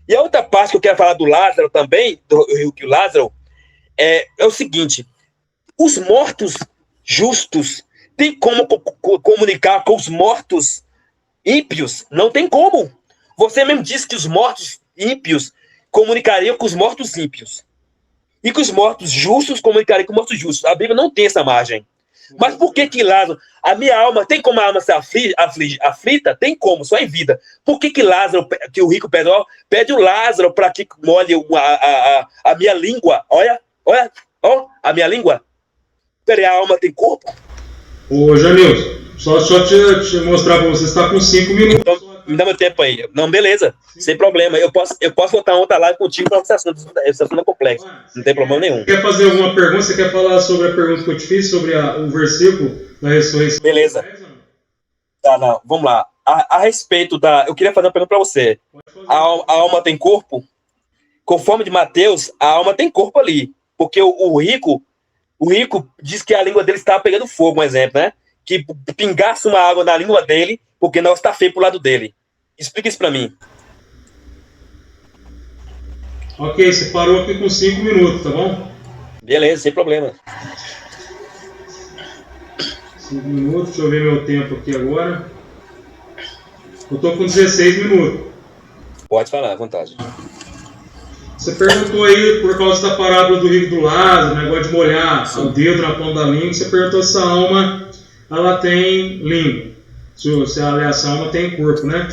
E a outra parte que eu quero falar do Lázaro também, do Lázaro, é o seguinte, os mortos justos têm como comunicar com os mortos ímpios? Não tem como. Você mesmo disse que os mortos ímpios comunicariam com os mortos ímpios. E que os mortos justos comunicariam com os mortos justos. A Bíblia não tem essa margem. Mas por que Lázaro... A minha alma, tem como a alma ser aflita? Tem como, só em vida. Por que Lázaro, que o rico pede o Lázaro para que molhe a minha língua? Olha, a minha língua. Peraí, a alma tem corpo? Ô, Janilson, só te mostrar para você, está com 5 minutos. Então, me dá meu tempo aí. Não, beleza, sem problema. Eu posso botar outra live contigo para esse assunto é complexo. Não tem problema nenhum. Quer fazer alguma pergunta? Você quer falar sobre a pergunta que eu te fiz, sobre o versículo da ressurreição? Beleza. Tá, não, vamos lá. A respeito da... Eu queria fazer uma pergunta para você. A alma tem corpo? Conforme de Mateus, a alma tem corpo ali. Porque o rico diz que a língua dele estava pegando fogo, um exemplo, né? Que pingasse uma água na língua dele, porque não está feio pro lado dele. Explica isso para mim. Ok, você parou aqui com 5 minutos, tá bom? Beleza, sem problema. 5 minutos, deixa eu ver meu tempo aqui agora. Eu tô com 16 minutos. Pode falar, à vontade. Você perguntou aí, por causa da parábola do rico do Lázaro, negócio de molhar o dedo na ponta da língua, você perguntou se a alma ela tem língua, se essa alma tem corpo, né?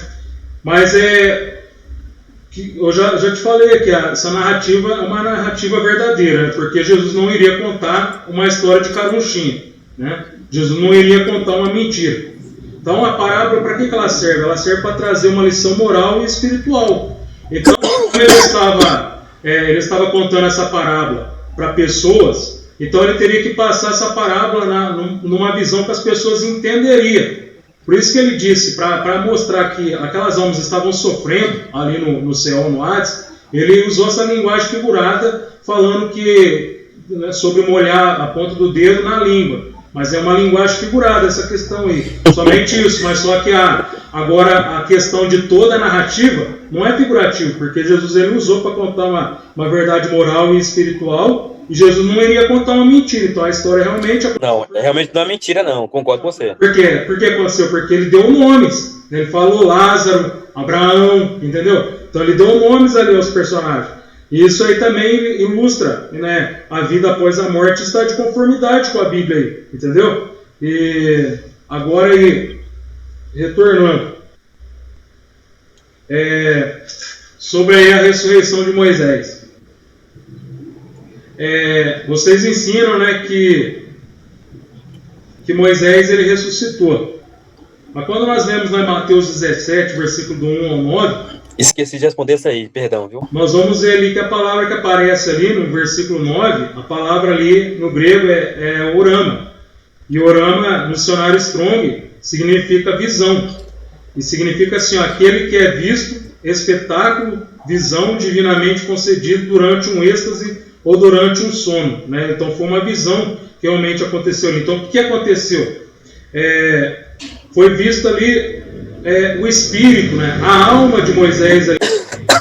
Mas eu já te falei que essa narrativa é uma narrativa verdadeira, né? Porque Jesus não iria contar uma história de carunchinha, né? Jesus não iria contar uma mentira. Então a parábola, para que ela serve? Ela serve para trazer uma lição moral e espiritual. Então, como ele estava contando essa parábola para pessoas, então ele teria que passar essa parábola numa visão que as pessoas entenderiam. Por isso que ele disse, para mostrar que aquelas almas estavam sofrendo ali no céu, no Hades, ele usou essa linguagem figurada, falando que, né, sobre molhar a ponta do dedo na língua. Mas é uma linguagem figurada essa questão aí. Somente isso, mas só que agora a questão de toda a narrativa não é figurativo, porque Jesus ele usou para contar uma verdade moral e espiritual, e Jesus não iria contar uma mentira. Então a história realmente... Não, realmente não é mentira não, concordo com você. Por quê? Por que aconteceu? Porque ele deu nomes. Ele falou Lázaro, Abraão, entendeu? Então ele deu nomes ali aos personagens. E isso aí também ilustra, né, a vida após a morte está de conformidade com a Bíblia aí, entendeu? E agora aí, retornando, sobre aí a ressurreição de Moisés. Vocês ensinam, né, que Moisés ele ressuscitou. Mas quando nós lemos lá em Mateus 17, versículo do 1 ao 9... Esqueci de responder isso aí, perdão, viu? Nós vamos ver ali que a palavra que aparece ali no versículo 9, a palavra ali no grego é orama. E orama, no dicionário Strong, significa visão. E significa assim, ó, aquele que é visto, espetáculo, visão divinamente concedido durante um êxtase ou durante um sono, né? Então foi uma visão que realmente aconteceu ali. Então o que aconteceu? Foi visto ali o espírito, né? A alma de Moisés ali,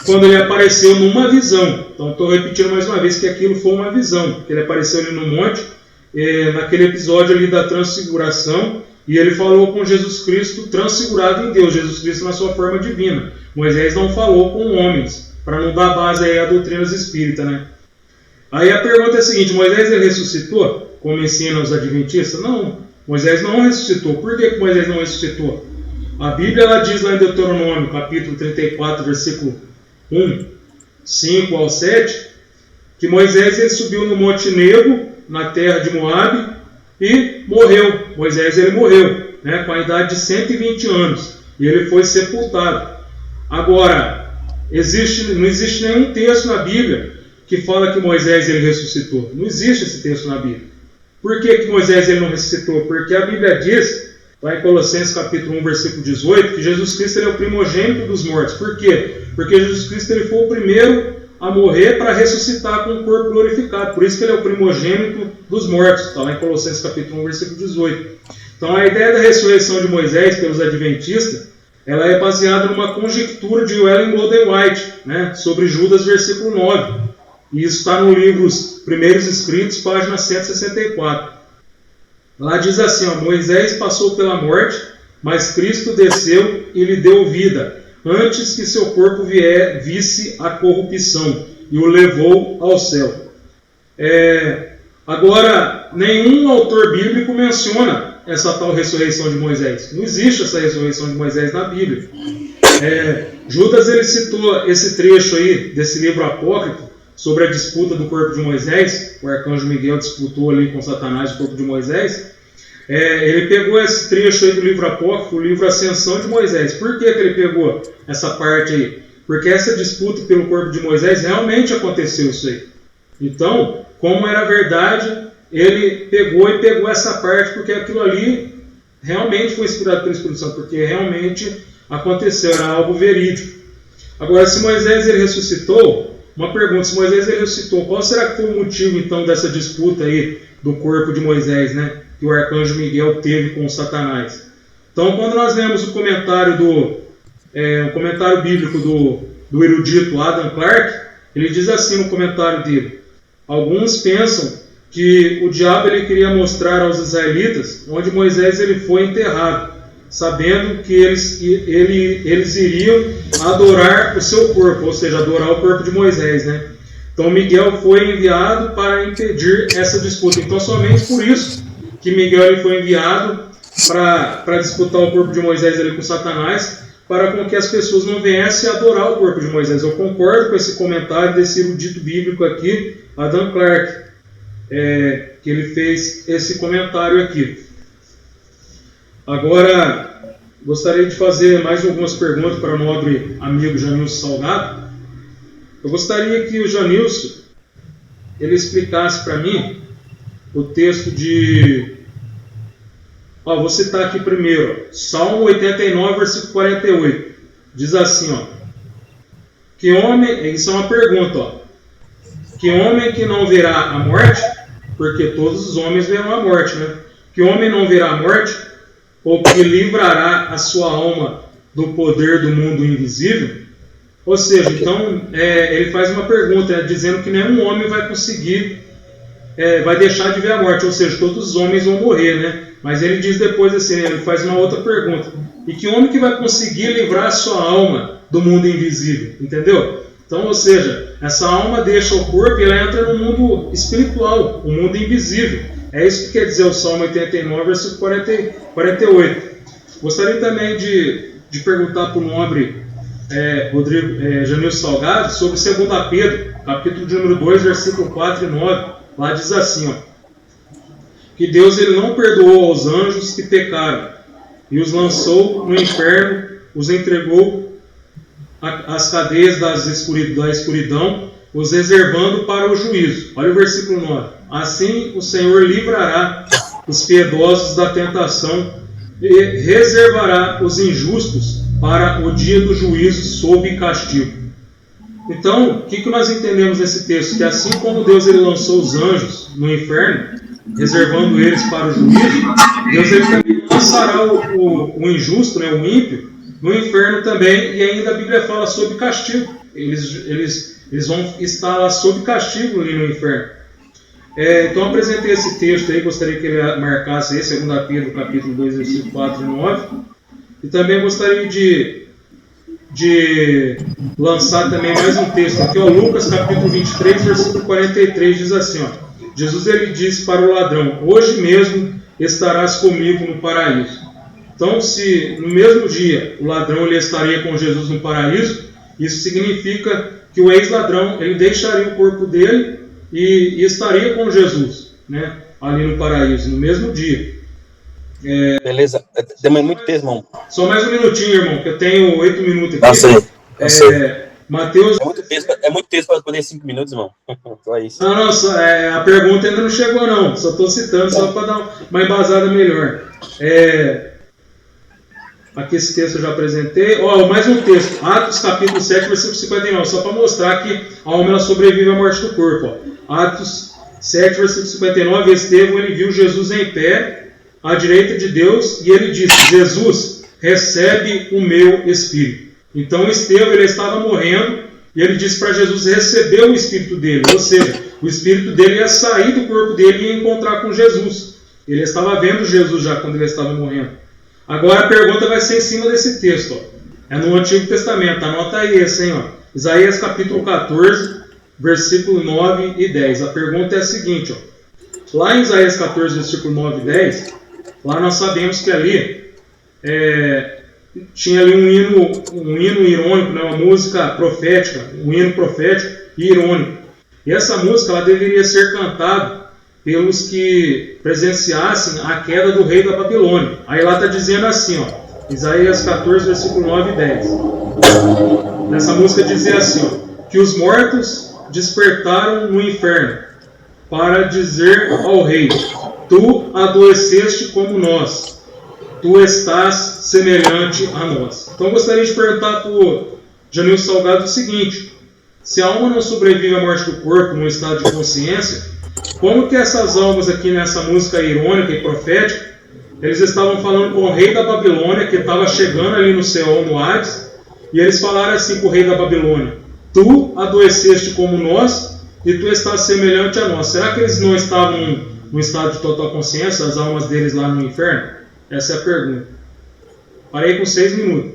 quando ele apareceu numa visão. Então estou repetindo mais uma vez que aquilo foi uma visão, que ele apareceu ali no monte, naquele episódio ali da transfiguração, e ele falou com Jesus Cristo transfigurado em Deus, Jesus Cristo na sua forma divina. Moisés não falou com homens, para não dar base aí a doutrinas espíritas, né? Aí a pergunta é a seguinte: Moisés ele ressuscitou, como ensinam os adventistas? Não. Moisés não ressuscitou. Por que Moisés não ressuscitou? A Bíblia ela diz lá em Deuteronômio, capítulo 34, versículo 1, 5 ao 7, que Moisés ele subiu no Monte Nebo, na terra de Moabe, e morreu. Moisés ele morreu, né, com a idade de 120 anos, e ele foi sepultado. Agora, não existe nenhum texto na Bíblia que fala que Moisés ele ressuscitou. Não existe esse texto na Bíblia. Por que Moisés ele não ressuscitou? Porque a Bíblia diz, lá em Colossenses capítulo 1, versículo 18, que Jesus Cristo ele é o primogênito dos mortos. Por quê? Porque Jesus Cristo ele foi o primeiro a morrer para ressuscitar com o corpo glorificado. Por isso que ele é o primogênito dos mortos. Está lá em Colossenses capítulo 1, versículo 18. Então a ideia da ressurreição de Moisés pelos adventistas, ela é baseada numa conjectura de Ellen Golden White, né, sobre Judas, versículo 9. E isso está no livro Os Primeiros Escritos, página 164. Lá diz assim, ó, Moisés passou pela morte, mas Cristo desceu e lhe deu vida, antes que seu corpo visse a corrupção, e o levou ao céu. Agora, nenhum autor bíblico menciona essa tal ressurreição de Moisés. Não existe essa ressurreição de Moisés na Bíblia. Judas ele citou esse trecho aí desse livro apócrifo sobre a disputa do corpo de Moisés. O arcanjo Miguel disputou ali com Satanás o corpo de Moisés. Ele pegou esse trecho aí do livro apócrifo, o livro Ascensão de Moisés. Por que ele pegou essa parte aí? Porque essa disputa pelo corpo de Moisés realmente aconteceu isso aí. Então, como era verdade, ele pegou essa parte, porque aquilo ali realmente foi inspirado pelo Espírito Santo, porque realmente aconteceu, era algo verídico. Agora, se Moisés ele ressuscitou, uma pergunta, se Moisés ele ressuscitou, qual será que foi o motivo então dessa disputa aí do corpo de Moisés, né, que o arcanjo Miguel teve com Satanás? Então, quando nós lemos o comentário o comentário bíblico do erudito Adam Clarke, ele diz assim no comentário dele: alguns pensam que o diabo ele queria mostrar aos israelitas onde Moisés ele foi enterrado, sabendo que eles iriam adorar o seu corpo, ou seja, adorar o corpo de Moisés, né? Então Miguel foi enviado para impedir essa disputa. Então somente por isso que Miguel ele foi enviado para disputar o corpo de Moisés ali com Satanás, para com que as pessoas não viessem adorar o corpo de Moisés. Eu concordo com esse comentário desse erudito bíblico aqui, Adam Clarke, que ele fez esse comentário aqui. Agora, gostaria de fazer mais algumas perguntas para o nobre amigo Janilson Salgado. Eu gostaria que o Janilson ele explicasse para mim o texto de... vou citar aqui primeiro, Salmo 89, versículo 48. Diz assim, que homem... Isso é uma pergunta, que homem que não verá a morte, porque todos os homens verão a morte, né? Que homem não verá a morte, ou que livrará a sua alma do poder do mundo invisível? Ou seja, então, ele faz uma pergunta, dizendo que nenhum homem vai conseguir, vai deixar de ver a morte, ou seja, todos os homens vão morrer, né? Mas ele diz depois assim, ele faz uma outra pergunta: e que homem que vai conseguir livrar a sua alma do mundo invisível? Entendeu? Então, ou seja, essa alma deixa o corpo e ela entra no mundo espiritual, o mundo invisível. É isso que quer dizer o Salmo 89, versículo 48. Gostaria também de perguntar para o nobre Janilson Salgado sobre 2 Pedro, capítulo de número 2, versículo 4 e 9. Lá diz assim, que Deus ele não perdoou aos anjos que pecaram e os lançou no inferno, os entregou às cadeias da escuridão, os reservando para o juízo. Olha o versículo 9. Assim o Senhor livrará os piedosos da tentação e reservará os injustos para o dia do juízo sob castigo. Então, o que nós entendemos nesse texto? Que assim como Deus ele lançou os anjos no inferno, reservando eles para o juízo, Deus ele também lançará o injusto, né, o ímpio, no inferno também, e ainda a Bíblia fala sobre castigo. Eles vão estar lá sob castigo ali no inferno. Então eu apresentei esse texto aí, gostaria que ele marcasse aí, 2 Pedro, capítulo 2, versículo 4 e 9. E também gostaria de lançar também mais um texto aqui, Lucas capítulo 23, versículo 43, diz assim, Jesus ele disse para o ladrão: hoje mesmo estarás comigo no paraíso. Então, se no mesmo dia o ladrão ele estaria com Jesus no paraíso, isso significa que o ex-ladrão ele deixaria o corpo dele e estaria com Jesus, né, ali no paraíso, no mesmo dia. Beleza. Tem muito texto, irmão. Só mais um minutinho, irmão, que eu tenho 8 minutos aqui. Eu sei. Mateus... É muito texto para poder 5 minutos, irmão. Só isso. Não, a pergunta ainda não chegou, não. Só estou citando, só para dar uma embasada melhor. Aqui esse texto eu já apresentei. Mais um texto. Atos capítulo 7, versículo 59. Só para mostrar que a alma ela sobrevive à morte do corpo. Atos 7, versículo 59. Estevão ele viu Jesus em pé, à direita de Deus, e ele disse: Jesus, recebe o meu espírito. Então Estevão ele estava morrendo, e ele disse para Jesus receber o espírito dele. Ou seja, o espírito dele ia sair do corpo dele e ia encontrar com Jesus. Ele estava vendo Jesus já quando ele estava morrendo. Agora a pergunta vai ser em cima desse texto. É no Antigo Testamento. Anota aí esse, hein? Isaías capítulo 14, versículo 9 e 10. A pergunta é a seguinte. Lá em Isaías 14, versículo 9 e 10, lá nós sabemos que ali tinha ali um hino irônico, né? Uma música profética, um hino profético e irônico. E essa música ela deveria ser cantada pelos que presenciassem a queda do rei da Babilônia. Aí lá está dizendo assim, Isaías 14, versículo 9 e 10. Nessa música dizia assim, que os mortos despertaram no inferno para dizer ao rei: tu adoeceste como nós, tu estás semelhante a nós. Então eu gostaria de perguntar para o Janilson Salgado o seguinte: se a alma não sobrevive à morte do corpo no estado de consciência, como que essas almas aqui nessa música irônica e profética, eles estavam falando com o rei da Babilônia, que estava chegando ali no céu, no Hades, e eles falaram assim com o rei da Babilônia: tu adoeceste como nós, e tu estás semelhante a nós. Será que eles não estavam no estado de total consciência, as almas deles lá no inferno? Essa é a pergunta. Parei com 6 minutos.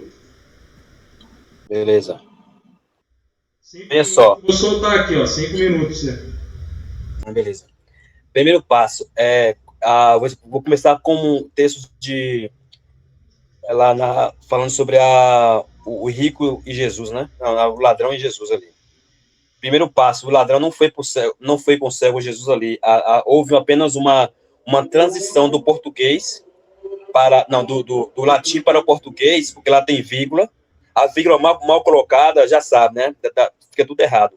Beleza. 5 Olha só. Vou soltar aqui, 5 minutos. Beleza. Primeiro passo vou começar com um texto falando sobre o rico e Jesus, né? O ladrão e Jesus ali. Primeiro passo: o ladrão não foi para o céu, não foi com o céu, Jesus ali. Houve apenas uma transição do português do latim para o português, porque lá tem vírgula. A vírgula mal colocada, já sabe, né? Fica tudo errado.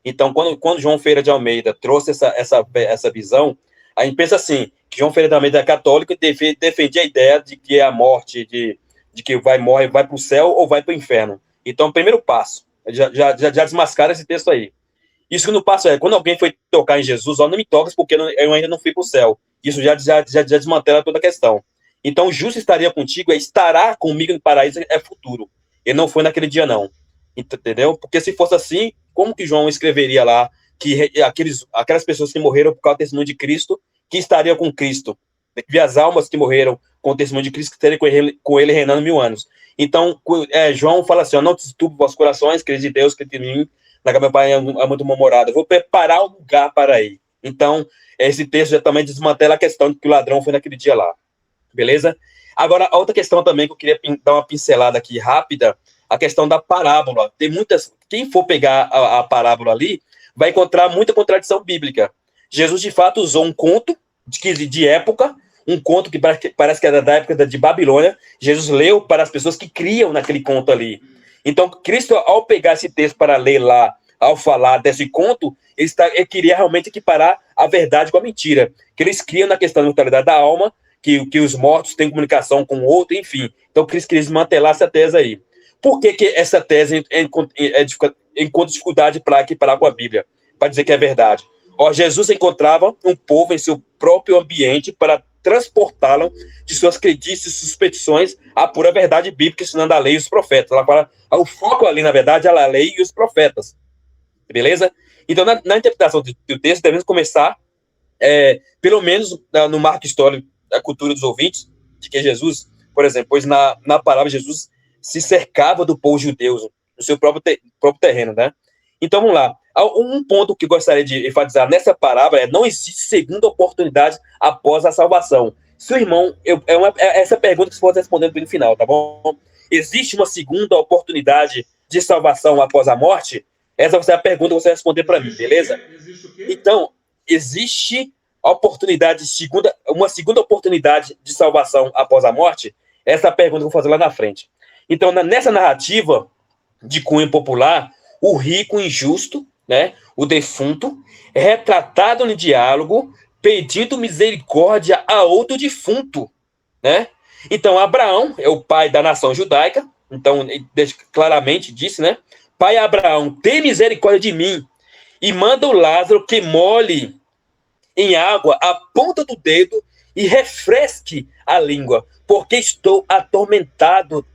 Então, quando João Ferreira de Almeida trouxe essa visão, a gente pensa assim, que João Ferreira de Almeida é católico e defendia a ideia de que a morte, de que vai para o céu ou vai para o inferno. Então, primeiro passo, já desmascara esse texto aí. E o segundo passo quando alguém foi tocar em Jesus, não me toques porque eu ainda não fui para o céu. Isso já desmantela toda a questão. Então, o justo estaria contigo, estará comigo no paraíso, é futuro. Ele não foi naquele dia, não. Entendeu? Porque se fosse assim, como que João escreveria lá que aquelas pessoas que morreram por causa do testemunho de Cristo, que estariam com Cristo? Que as almas que morreram com o testemunho de Cristo, que estariam com ele reinando 1000 anos. Então, João fala assim, não se turbe vossos corações, crede de Deus, crede em mim, na casa do meu pai é muito uma morada. Vou preparar um lugar para ir. Então, esse texto já também desmantela a questão de que o ladrão foi naquele dia lá. Beleza? Agora, a outra questão também que eu queria dar uma pincelada aqui rápida, a questão da parábola. Tem muitas... Quem for pegar a parábola ali, vai encontrar muita contradição bíblica. Jesus, de fato, usou um conto de época, um conto que parece que era da época de Babilônia. Jesus leu para as pessoas que criam naquele conto ali. Então, Cristo, ao pegar esse texto para ler lá, ao falar desse conto, ele queria realmente equiparar a verdade com a mentira. Que eles criam na questão da imortalidade da alma, que os mortos têm comunicação com o outro, enfim. Então, Cristo queria desmantelar essa tese aí. Por que essa tese encontra dificuldade para equiparar com a Bíblia? Para dizer que é verdade. Jesus encontrava um povo em seu próprio ambiente para transportá-lo de suas crendices e suspeições à pura verdade bíblica, ensinando a lei e os profetas. Ela fala, o foco ali, na verdade, é a lei e os profetas. Beleza? Então, na interpretação do texto, devemos começar, pelo menos no marco histórico da cultura dos ouvintes, de que Jesus, por exemplo, pois na palavra Jesus se cercava do povo judeu, no seu próprio terreno, né? Então, vamos lá. Um ponto que eu gostaria de enfatizar nessa parábola não existe segunda oportunidade após a salvação. Seu irmão, essa pergunta que você pode responder no final, tá bom? Existe uma segunda oportunidade de salvação após a morte? Essa é a pergunta que você vai responder para mim, beleza? Existe o quê? Então, existe uma segunda oportunidade de salvação após a morte? Essa é a pergunta que eu vou fazer lá na frente. Então, nessa narrativa de cunho popular, o rico injusto, né, o defunto, é retratado no diálogo pedindo misericórdia a outro defunto, né? Então, Abraão é o pai da nação judaica, então, ele claramente disse, né? Pai Abraão, tem misericórdia de mim, e manda o Lázaro que molhe em água a ponta do dedo e refresque a língua, porque estou atormentado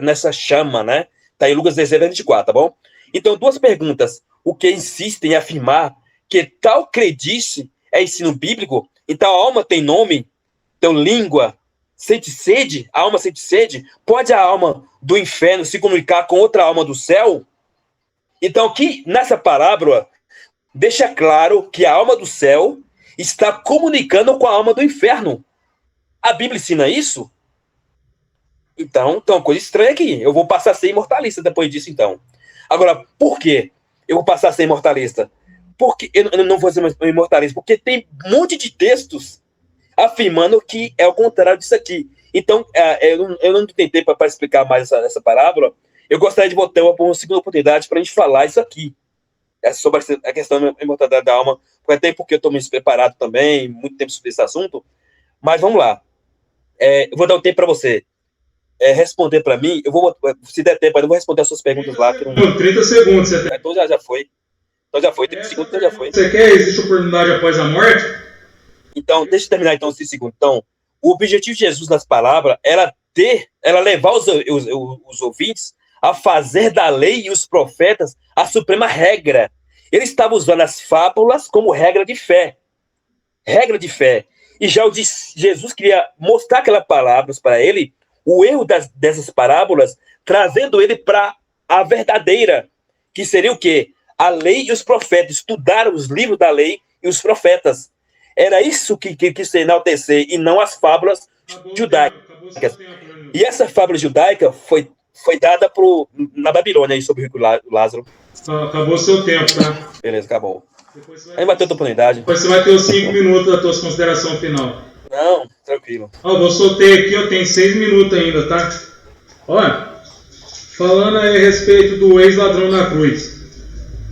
nessa chama, né? Tá em Lucas 16, 24, tá bom? Então, duas perguntas. O que insistem em afirmar que tal credice é ensino bíblico, então a alma tem nome, então língua, sente sede, a alma sente sede, pode a alma do inferno se comunicar com outra alma do céu? Então, aqui, nessa parábola, deixa claro que a alma do céu está comunicando com a alma do inferno. A Bíblia ensina isso? Então, coisa estranha aqui. Eu vou passar a ser imortalista depois disso, então. Agora, por quê eu vou passar a ser imortalista? Porque eu não vou ser imortalista, porque tem um monte de textos afirmando que é o contrário disso aqui. Então, eu não tentei para explicar mais essa parábola. Eu gostaria de botar uma segunda oportunidade para a gente falar isso aqui. Sobre a questão da imortalidade da alma, até porque eu estou meio preparado também, muito tempo sobre esse assunto. Mas vamos lá. Eu vou dar um tempo para você responder para mim. Se der tempo, eu vou responder as suas perguntas lá. 30 segundos. Então já foi. Então já foi, 30 segundos, então já foi. Você quer? Existe oportunidade após a morte? Então, deixa eu terminar então 5 segundos. Então, o objetivo de Jesus nas palavras era levar os ouvintes a fazer da lei e os profetas a suprema regra. Ele estava usando as fábulas como regra de fé. Regra de fé. E já Jesus queria mostrar aquelas palavras para ele, o erro dessas parábolas, trazendo ele para a verdadeira, que seria o quê? A lei e os profetas, estudar os livros da lei e os profetas. Era isso que quis enaltecer, e não as fábulas judaicas. E essa fábula judaica foi dada na Babilônia, aí, sobre o rico Lázaro. Acabou o seu tempo, tá? Beleza, acabou. Aí vai ter outra oportunidade. Depois você vai ter os 5 minutos da tua consideração final. Não, tranquilo. Vou soltei aqui, eu tenho 6 minutos ainda, tá? Olha, falando aí a respeito do ex-ladrão na cruz.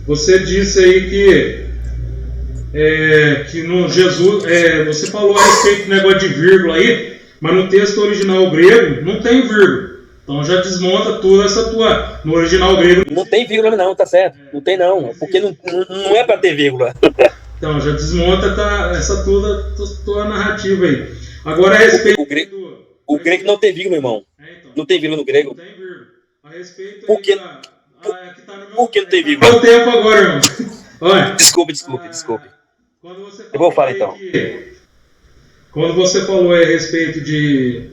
Você disse aí que no Jesus, você falou a respeito do negócio de vírgula aí, mas no texto original grego não tem vírgula. Então já desmonta toda essa tua. No original grego. Não tem vírgula, não, tá certo. Não tem, não. Porque não é pra ter vírgula. Então já desmonta essa tua narrativa aí. Agora a respeito. O grego não tem vírgula, irmão. Então, não tem vírgula no grego. Não tem vírgula. A respeito. Por que? Por que não tem vírgula? Dá o tempo agora, irmão. Olha. Desculpe. Eu vou falar então. Quando você falou a respeito de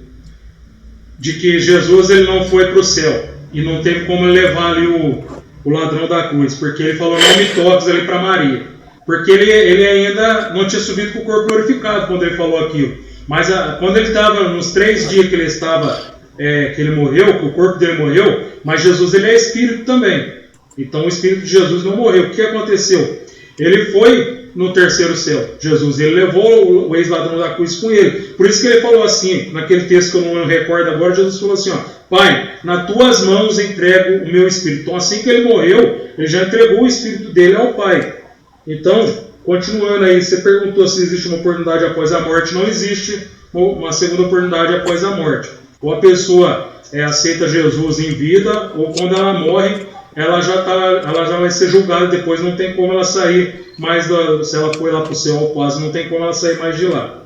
que Jesus ele não foi para o céu e não teve como levar ali o ladrão da cruz, porque ele falou não me toques ali para Maria, porque ele ainda não tinha subido com o corpo glorificado quando ele falou aquilo, mas quando ele estava nos 3 dias que ele estava que ele morreu, que o corpo dele morreu, mas Jesus ele é espírito também, então o espírito de Jesus não morreu. O que aconteceu? Ele foi no terceiro céu. Jesus, ele levou o ex-ladrão da cruz com ele. Por isso que ele falou assim, naquele texto que eu não recordo agora, Jesus falou assim, Pai, nas tuas mãos entrego o meu espírito. Então assim que ele morreu, ele já entregou o espírito dele ao Pai. Então, continuando aí, você perguntou se existe uma oportunidade após a morte. Não existe uma segunda oportunidade após a morte. Ou a pessoa aceita Jesus em vida, ou quando ela morre, ela já vai ser julgada depois, não tem como ela sair mais se ela foi lá para o céu ou quase, não tem como ela sair mais de lá.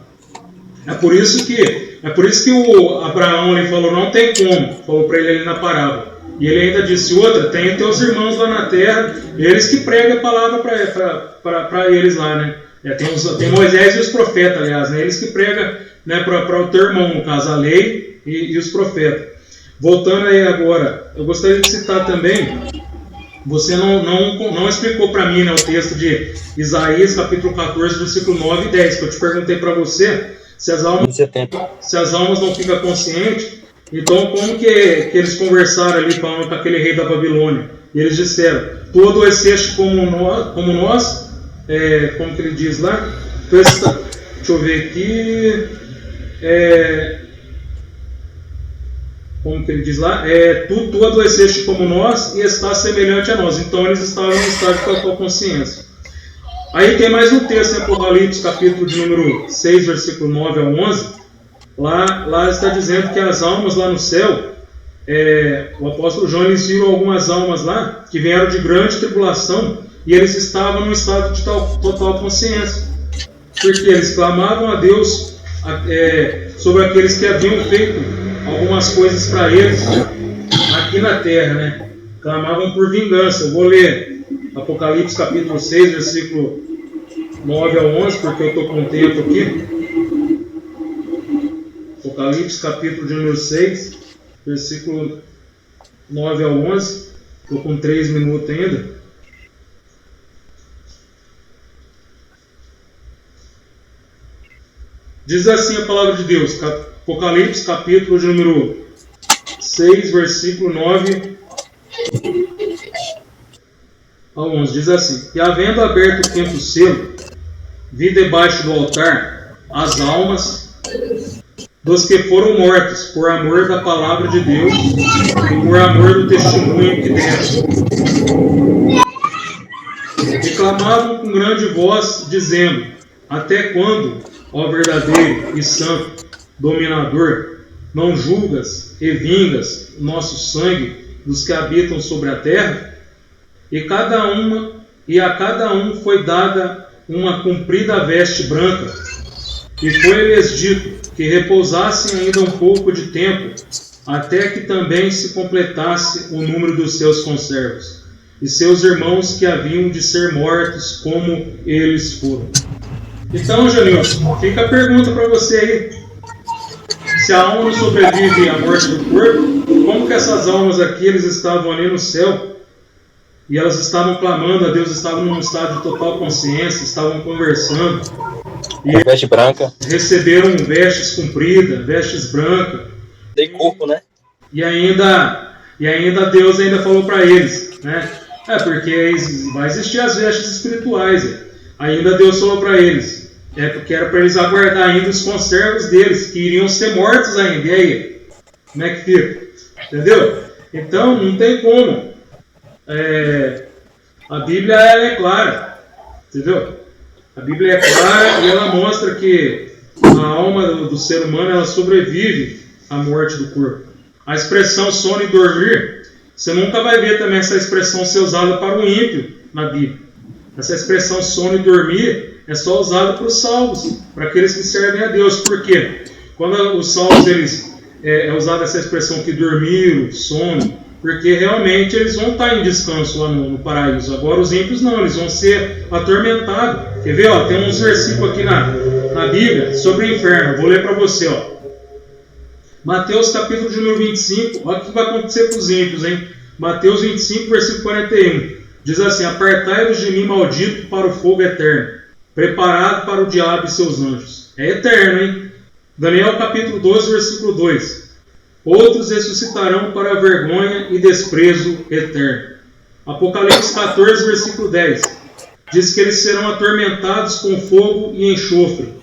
É por isso que o Abraão ele falou, não tem como, falou para ele ali na parábola. E ele ainda disse, outra, tem teus irmãos lá na terra, eles que pregam a palavra para eles lá, né? Tem Moisés e os profetas, aliás, né? Eles que pregam, né, para o teu irmão, no caso, a lei e os profetas. Voltando aí agora, eu gostaria de citar também você não explicou para mim, né, o texto de Isaías, capítulo 14, versículo 9 e 10, que eu te perguntei para você se as almas não ficam conscientes. Então, como que eles conversaram ali com aquele rei da Babilônia? E eles disseram: tu adoeceste como nós, como que ele diz lá? Deixa eu ver aqui. Como que ele diz lá? Tu adoeceste como nós e estás semelhante a nós. Então, eles estavam em estado de total consciência. Aí tem mais um texto em Apocalipse, capítulo de número 6, versículo 9 ao 11. Lá está dizendo que as almas lá no céu, o apóstolo João, eles viram algumas almas lá que vieram de grande tribulação e eles estavam num estado de total consciência, porque eles clamavam a Deus sobre aqueles que haviam feito algumas coisas para eles aqui na terra, né? Clamavam por vingança. Eu vou ler Apocalipse capítulo 6, versículo 9 ao 11, porque eu estou com o tempo aqui. Apocalipse, capítulo de número 6, versículo 9 ao 11. Estou com 3 minutos ainda. Diz assim a palavra de Deus, Apocalipse, capítulo de número 6, versículo 9 ao 11. Diz assim: e havendo aberto o quinto selo, vi debaixo do altar as almas dos que foram mortos por amor da palavra de Deus e por amor do testemunho que deram. E clamavam com grande voz, dizendo: até quando, ó verdadeiro e santo dominador, não julgas e vingas o nosso sangue dos que habitam sobre a terra? E a cada um foi dada uma comprida veste branca, e foi-lhes dito que repousassem ainda um pouco de tempo, até que também se completasse o número dos seus conservos, e seus irmãos que haviam de ser mortos como eles foram. Então, Janilson, fica a pergunta para você aí. Se a alma não sobrevive à morte do corpo, como que essas almas aqui, eles estavam ali no céu, e elas estavam clamando a Deus, estavam num estado de total consciência, estavam conversando, e veste branca, receberam vestes compridas, vestes brancas. Tem corpo, né? E ainda Deus ainda falou para eles, né? Porque vai existir as vestes espirituais. Ainda Deus falou para eles, porque era para eles aguardar ainda os conservos deles, que iriam ser mortos ainda. E aí? Como é que fica? Entendeu? Então, não tem como. A Bíblia ela é clara, entendeu? A Bíblia é clara e ela mostra que a alma do ser humano ela sobrevive à morte do corpo. A expressão sono e dormir, você nunca vai ver também essa expressão ser usada para o ímpio na Bíblia. Essa expressão sono e dormir é só usada para os salvos, para aqueles que servem a Deus. Por quê? Quando os salvos é usada essa expressão que dormiram, sono, porque realmente eles vão estar em descanso lá no paraíso. Agora os ímpios não, eles vão ser atormentados. Quer ver? Tem uns versículos aqui na Bíblia sobre o inferno. Eu vou ler para você. Mateus capítulo de número 25. Olha o que vai acontecer com os ímpios, hein? Mateus 25, versículo 41. Diz assim: apartai-vos de mim, maldito, para o fogo eterno, preparado para o diabo e seus anjos. É eterno, hein? Daniel capítulo 12, versículo 2. Outros ressuscitarão para a vergonha e desprezo eterno. Apocalipse 14, versículo 10. Diz que eles serão atormentados com fogo e enxofre.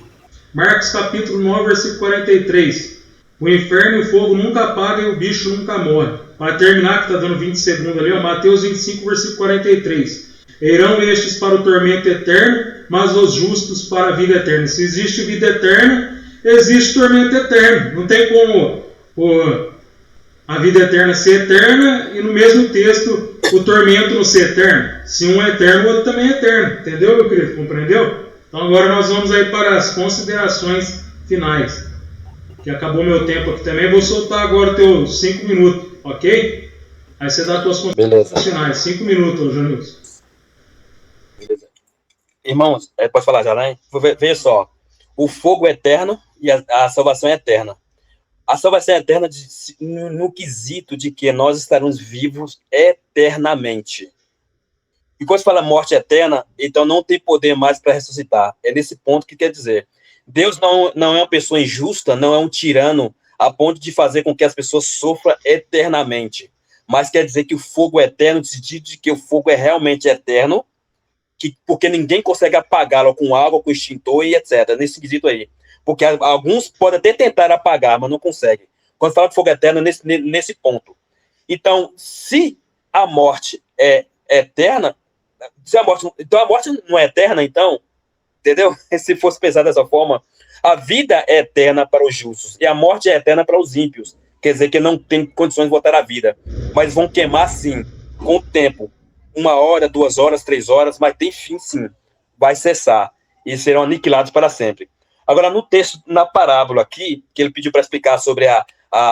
Marcos capítulo 9, versículo 43. O inferno e o fogo nunca apagam e o bicho nunca morre. Para terminar, que está dando 20 segundos ali, Mateus 25, versículo 43. Irão estes para o tormento eterno, mas os justos para a vida eterna. Se existe vida eterna, existe tormento eterno. Não tem como a vida eterna ser eterna e no mesmo texto o tormento não ser eterno. Se um é eterno, o outro também é eterno. Entendeu, meu querido? Compreendeu? Então agora nós vamos aí para as considerações finais. Que acabou meu tempo aqui também. Vou soltar agora os teus 5 minutos, ok? Aí você dá as tuas considerações finais. 5 minutos, Janilson. Beleza. Irmãos, pode falar já, né? Veja só. O fogo é eterno e a salvação é eterna. A salvação é eterna no quesito de que nós estaremos vivos eternamente. E quando se fala morte eterna, então não tem poder mais para ressuscitar. É nesse ponto que quer dizer. Deus não é uma pessoa injusta, não é um tirano a ponto de fazer com que as pessoas sofram eternamente. Mas quer dizer que o fogo é eterno, no sentido de que o fogo é realmente eterno, porque ninguém consegue apagá-lo com água, com extintor e etc. Nesse quesito aí. Porque alguns podem até tentar apagar, mas não conseguem. Quando fala de fogo eterno, é nesse ponto. Então, se a morte é eterna, então a morte não é eterna, então, entendeu? Se fosse pensar dessa forma, a vida é eterna para os justos e a morte é eterna para os ímpios. Quer dizer que não tem condições de voltar à vida. Mas vão queimar, sim, com o tempo. 1 hora, 2 horas, 3 horas, mas tem fim, sim. Vai cessar e serão aniquilados para sempre. Agora, no texto, na parábola aqui, que ele pediu para explicar sobre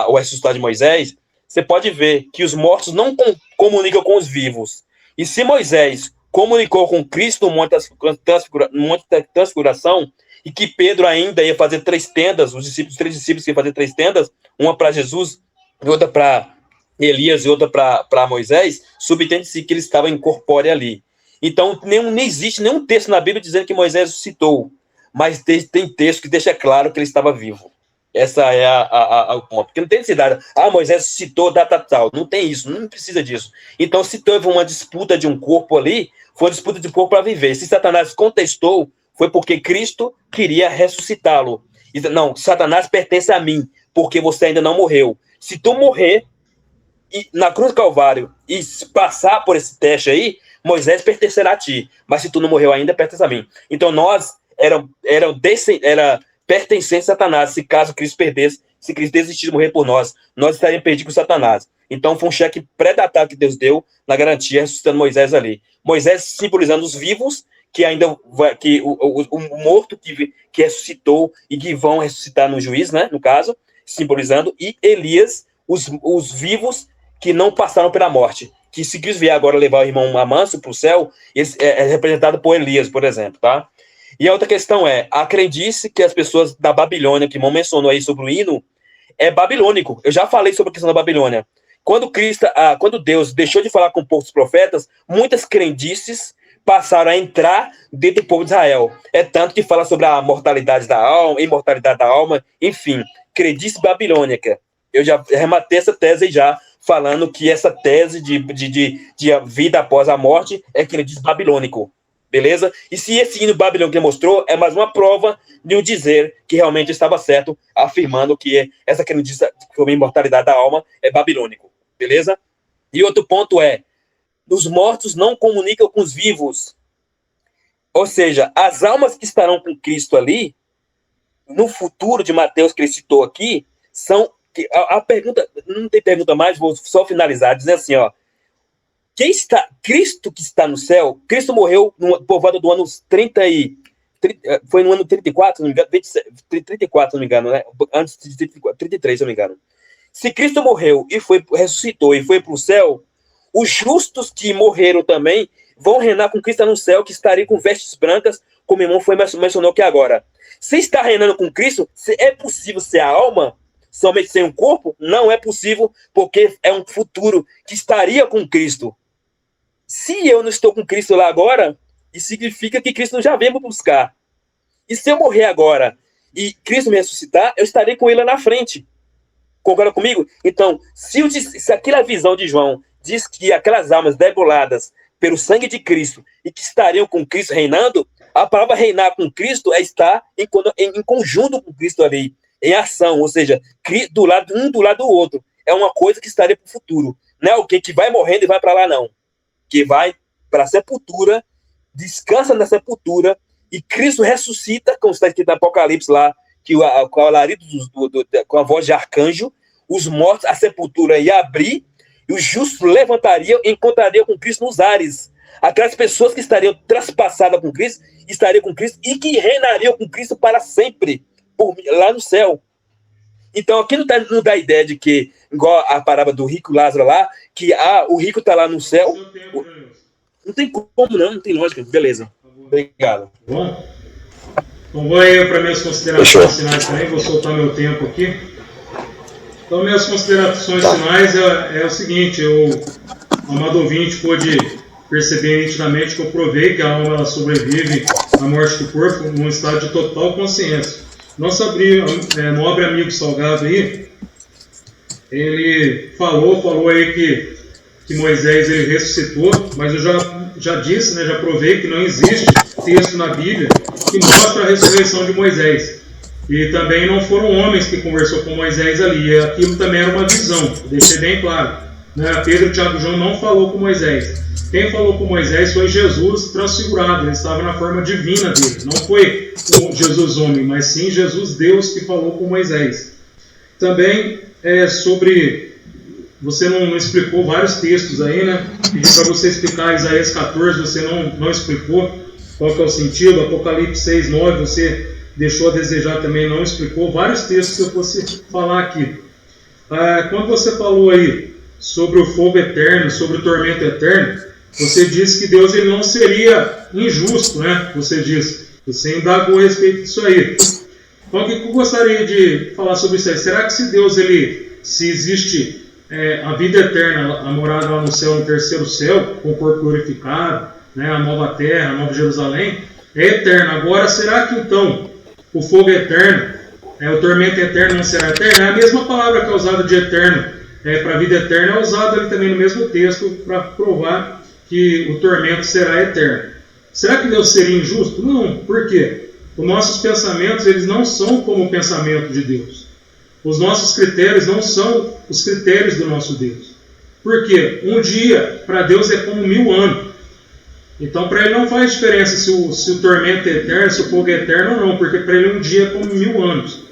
o ressuscitar de Moisés, você pode ver que os mortos não comunicam com os vivos. E se Moisés comunicou com Cristo no Monte da Transfiguração, e que Pedro ainda ia fazer 3 tendas, os 3 discípulos iam fazer 3 tendas, uma para Jesus, outra para Elias e outra para Moisés, subentende-se que ele estava incorpóreo ali. Então, não existe nenhum texto na Bíblia dizendo que Moisés ressuscitou, mas tem texto que deixa claro que ele estava vivo. Essa é o ponto. Porque não tem necessidade. Moisés citou data tal. Não tem isso, não precisa disso. Então, se teve uma disputa de um corpo ali, foi uma disputa de corpo para viver. Se Satanás contestou, foi porque Cristo queria ressuscitá-lo. Não, Satanás pertence a mim, porque você ainda não morreu. Se tu morrer na cruz do Calvário e passar por esse teste aí, Moisés pertencerá a ti. Mas se tu não morreu ainda, pertence a mim. Então, nós era pertencente a Satanás, se caso Cristo perdesse, se Cristo desistisse de morrer por nós estaríamos perdidos com Satanás. Então foi um cheque pré-datado que Deus deu na garantia, ressuscitando Moisés ali. Moisés simbolizando os vivos, que ainda o morto que ressuscitou e que vão ressuscitar no juízo, né, no caso, simbolizando, e Elias, os vivos que não passaram pela morte. Que se Cristo vier agora levar o irmão Amâncio para o céu, é representado por Elias, por exemplo, tá? E a outra questão é, a crendice que as pessoas da Babilônia, que o irmão mencionou aí sobre o hino, é babilônico. Eu já falei sobre a questão da Babilônia. Quando Deus deixou de falar com o povo dos profetas, muitas crendices passaram a entrar dentro do povo de Israel. É tanto que fala sobre a mortalidade da alma, imortalidade da alma, enfim, crendice babilônica. Eu já rematei essa tese já, falando que essa tese de vida após a morte é crendice babilônico. Beleza? E se esse hino babilônico que mostrou é mais uma prova de um dizer que realmente estava certo, afirmando que essa crendice como imortalidade da alma é babilônico. Beleza? E outro ponto é, os mortos não comunicam com os vivos. Ou seja, as almas que estarão com Cristo ali, no futuro de Mateus que ele citou aqui, são... A pergunta, não tem pergunta mais, vou só finalizar, dizendo assim, ó, Cristo que está no céu, Cristo morreu por volta do ano 30 foi no ano 34, não me engano, 34, se não me engano, né? Antes de 33, se não me engano. Se Cristo morreu e ressuscitou e foi para o céu, os justos que morreram também vão reinar com Cristo no céu, que estarem com vestes brancas, como o irmão mencionou aqui agora. Se está reinando com Cristo, é possível ser a alma somente sem um corpo? Não é possível, porque é um futuro que estaria com Cristo. Se eu não estou com Cristo lá agora, isso significa que Cristo já veio me buscar. E se eu morrer agora e Cristo me ressuscitar, eu estarei com ele lá na frente. Concorda comigo? Então, se aquela visão de João diz que aquelas almas degoladas pelo sangue de Cristo e que estariam com Cristo reinando, a palavra reinar com Cristo é estar em conjunto com Cristo ali, em ação, ou seja, um do lado do outro. É uma coisa que estaria para o futuro. Não é alguém que vai morrendo e vai para lá, não. Que vai para a sepultura, descansa na sepultura, e Cristo ressuscita, como está escrito no Apocalipse lá, que com o alarido com a voz de arcanjo, os mortos, a sepultura ia abrir, e os justos levantariam e encontrariam com Cristo nos ares. Aquelas pessoas que estariam traspassadas com Cristo, estariam com Cristo e que reinariam com Cristo para sempre, lá no céu. Então, aqui não dá a ideia de que, igual a parábola do rico Lázaro lá, que o rico está lá no céu. Não tem como, não tem lógica. Beleza. Obrigado. Bom, então vou aí para minhas considerações finais também, vou soltar meu tempo aqui. Então, minhas considerações finais é o seguinte, o amado ouvinte pôde perceber nitidamente que eu provei que a alma ela sobrevive à morte do corpo num estado de total consciência. Nosso nobre amigo Salgado aí, ele falou aí que Moisés ele ressuscitou, mas eu já disse, né, já provei que não existe texto na Bíblia que mostra a ressurreição de Moisés. E também não foram homens que conversou com Moisés ali, e aquilo também era uma visão, deixei bem claro. Né? Pedro, Tiago e João não falou com Moisés. Quem falou com Moisés foi Jesus transfigurado, ele estava na forma divina dele. Não foi Jesus homem, mas sim Jesus Deus que falou com Moisés. Também sobre... Você não explicou vários textos aí, né? Pedi para você explicar Isaías 14, você não explicou qual que é o sentido. Apocalipse 6, 9, você deixou a desejar também, não explicou. Vários textos que eu fosse falar aqui. Quando você falou aí sobre o fogo eterno, sobre o tormento eterno, você disse que Deus ele não seria injusto, né? Você indagou a respeito disso aí. Então, o que eu gostaria de falar sobre isso aí? Será que se existe a vida eterna, a morada lá no céu, no terceiro céu, com o corpo glorificado, né, a nova terra, a nova Jerusalém, é eterna. Agora, será que então o fogo eterno, o tormento eterno não será eterno? É a mesma palavra que é usada de eterno para a vida eterna, é usada ali também no mesmo texto para provar que o tormento será eterno. Será que Deus seria injusto? Não. Por quê? Os nossos pensamentos eles não são como o pensamento de Deus. Os nossos critérios não são os critérios do nosso Deus. Por quê? Um dia para Deus é como 1000 anos. Então para Ele não faz diferença se o tormento é eterno, se o fogo é eterno ou não, porque para Ele um dia é como 1000 anos.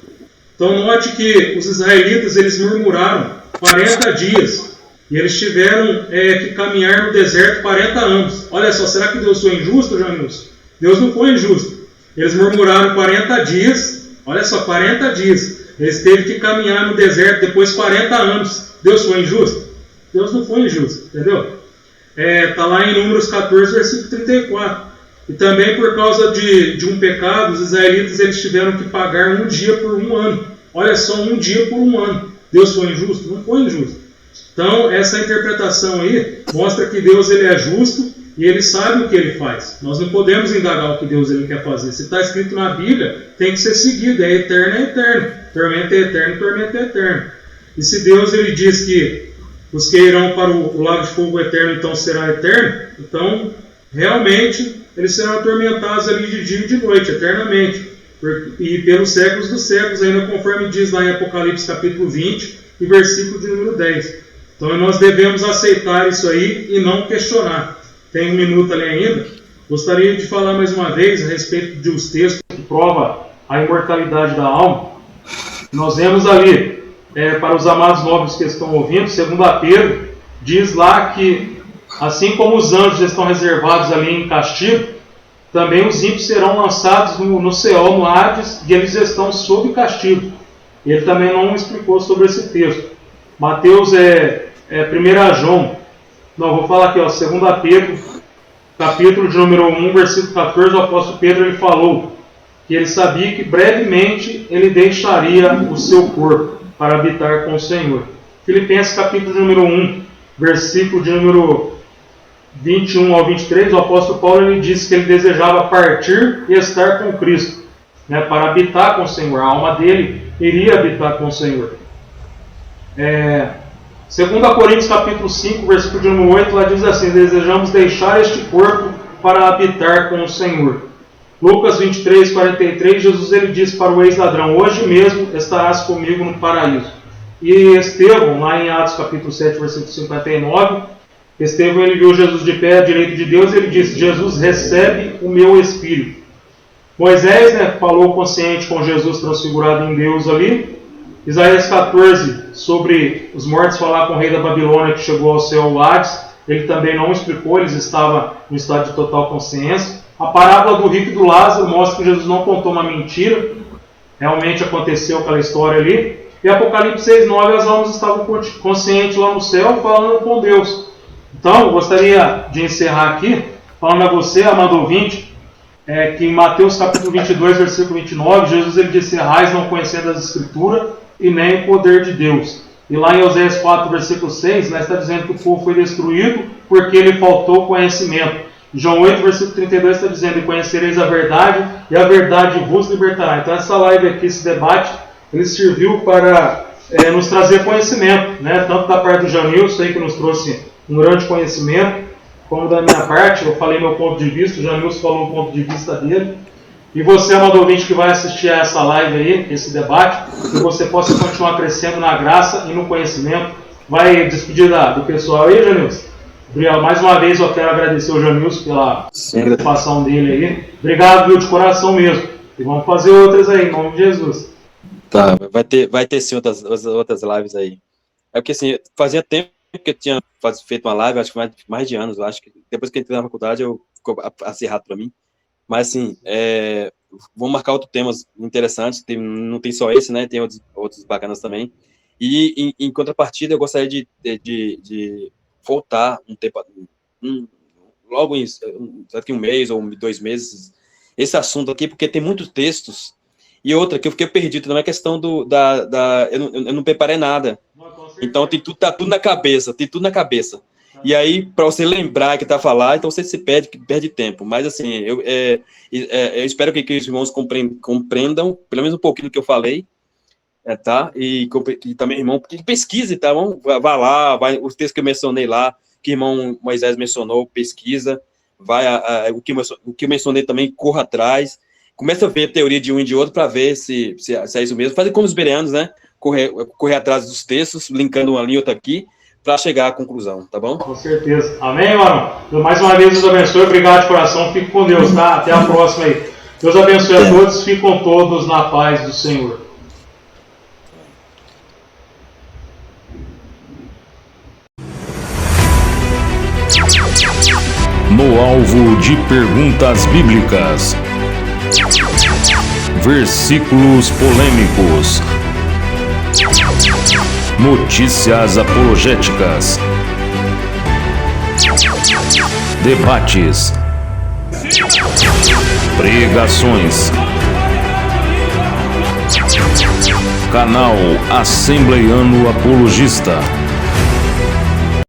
Então note que os israelitas eles murmuraram 40 dias e eles tiveram que caminhar no deserto 40 anos. Olha só, será que Deus foi injusto, Janilson? Deus não foi injusto. Eles murmuraram 40 dias, olha só, 40 dias. Eles teve que caminhar no deserto depois de 40 anos. Deus foi injusto? Deus não foi injusto, entendeu? Está lá em Números 14, versículo 34. E também por causa de um pecado, os israelitas eles tiveram que pagar um dia por 1 ano. Olha só, um dia por 1 ano. Deus foi injusto? Não foi injusto. Então, essa interpretação aí mostra que Deus ele é justo e ele sabe o que ele faz. Nós não podemos indagar o que Deus ele quer fazer. Se está escrito na Bíblia, tem que ser seguido. É eterno, é eterno. Tormento é eterno, tormento é eterno. E se Deus ele diz que os que irão para o lago de fogo eterno então será eterno, então realmente eles serão atormentados ali de dia e de noite, eternamente. E pelos séculos dos séculos, ainda conforme diz lá em Apocalipse capítulo 20 e versículo de número 10. Então nós devemos aceitar isso aí e não questionar. Tem 1 minuto ali ainda. Gostaria de falar mais uma vez a respeito de uns textos que provam a imortalidade da alma. Nós vemos ali, para os amados nobres que estão ouvindo, 2 Pedro, diz lá que assim como os anjos estão reservados ali em castigo, também os ímpios serão lançados no Seol, no Hades, e eles estão sob castigo. Ele também não explicou sobre esse texto. Mateus 1 João, não, vou falar aqui, 2 Pedro, capítulo de número 1, versículo 14, o apóstolo Pedro ele falou que ele sabia que brevemente ele deixaria o seu corpo para habitar com o Senhor. Filipenses capítulo de número 1, versículo de número 21 ao 23, o apóstolo Paulo ele disse que ele desejava partir e estar com Cristo, né, para habitar com o Senhor. A alma dele iria habitar com o Senhor. 2 Coríntios capítulo 5, versículo de número 8, lá diz assim: desejamos deixar este corpo para habitar com o Senhor. Lucas 23, 43, Jesus ele diz para o ex-ladrão: hoje mesmo estarás comigo no paraíso. E Estevão, lá em Atos capítulo 7, versículo 59, Estevão ele viu Jesus de pé à direita de Deus e ele disse: Jesus, recebe o meu espírito. Moisés falou consciente com Jesus transfigurado em Deus ali. Isaías 14, sobre os mortos, falar com o rei da Babilônia que chegou ao céu Hades, ele também não explicou, eles estavam no estado de total consciência. A parábola do rico e do Lázaro mostra que Jesus não contou uma mentira, realmente aconteceu aquela história ali. E Apocalipse 6, 9, as almas estavam conscientes lá no céu, falando com Deus. Então, eu gostaria de encerrar aqui, falando a você, amado ouvinte, que em Mateus capítulo 22, versículo 29, Jesus ele disse: errais não conhecendo as Escrituras e nem o poder de Deus. E lá em Oséias 4, versículo 6, está dizendo que o povo foi destruído porque lhe faltou conhecimento. João 8, versículo 32 está dizendo: e conhecereis a verdade, e a verdade vos libertará. Então essa live aqui, esse debate, ele serviu para nos trazer conhecimento, né? Tanto da parte do Janilson, que nos trouxe um grande conhecimento, como da minha parte. Eu falei meu ponto de vista, o Janilson falou o ponto de vista dele. E você, amado ouvinte, que vai assistir a essa live aí, esse debate, que você possa continuar crescendo na graça e no conhecimento. Vai despedir do pessoal aí, Janilson? Obrigado. Mais uma vez eu quero agradecer ao Janilson pela participação dele aí. Obrigado, viu, de coração mesmo. E vamos fazer outras aí, em nome de Jesus. Tá, vai ter sim outras lives aí. É porque assim, fazia tempo que eu tinha feito uma live, acho que mais de anos, eu acho que depois que eu entrei na faculdade ficou acirrado para mim. Mas assim, vamos marcar outros temas interessantes, não tem só esse, né? Tem outros bacanas também. E em contrapartida, eu gostaria de voltar um tempo, logo daqui um mês ou 2 meses, esse assunto aqui, porque tem muitos textos. E outra, que eu fiquei perdido, não é questão eu não preparei nada. Então tá tudo na cabeça, E aí, para você lembrar que tá a falar, então você se perde tempo. Mas assim, eu espero que os irmãos compreendam, pelo menos um pouquinho do que eu falei, tá? E também, irmão, que pesquise, tá bom? Vai os textos que eu mencionei lá, que o irmão Moisés mencionou, pesquisa, o que eu mencionei também, corra atrás, começa a ver a teoria de um e de outro para ver se é isso mesmo. Fazer como os bereanos, né? Correr atrás dos textos, linkando uma ali, outra aqui, para chegar à conclusão, tá bom? Com certeza. Amém, mano? Mais uma vez, Deus abençoe. Obrigado de coração. Fique com Deus, tá? Até a próxima aí. Deus abençoe a todos. Fiquem todos na paz do Senhor. No alvo de perguntas bíblicas. Versículos polêmicos. Notícias apologéticas. Debates. Pregações. Canal Assembleiano Apologista.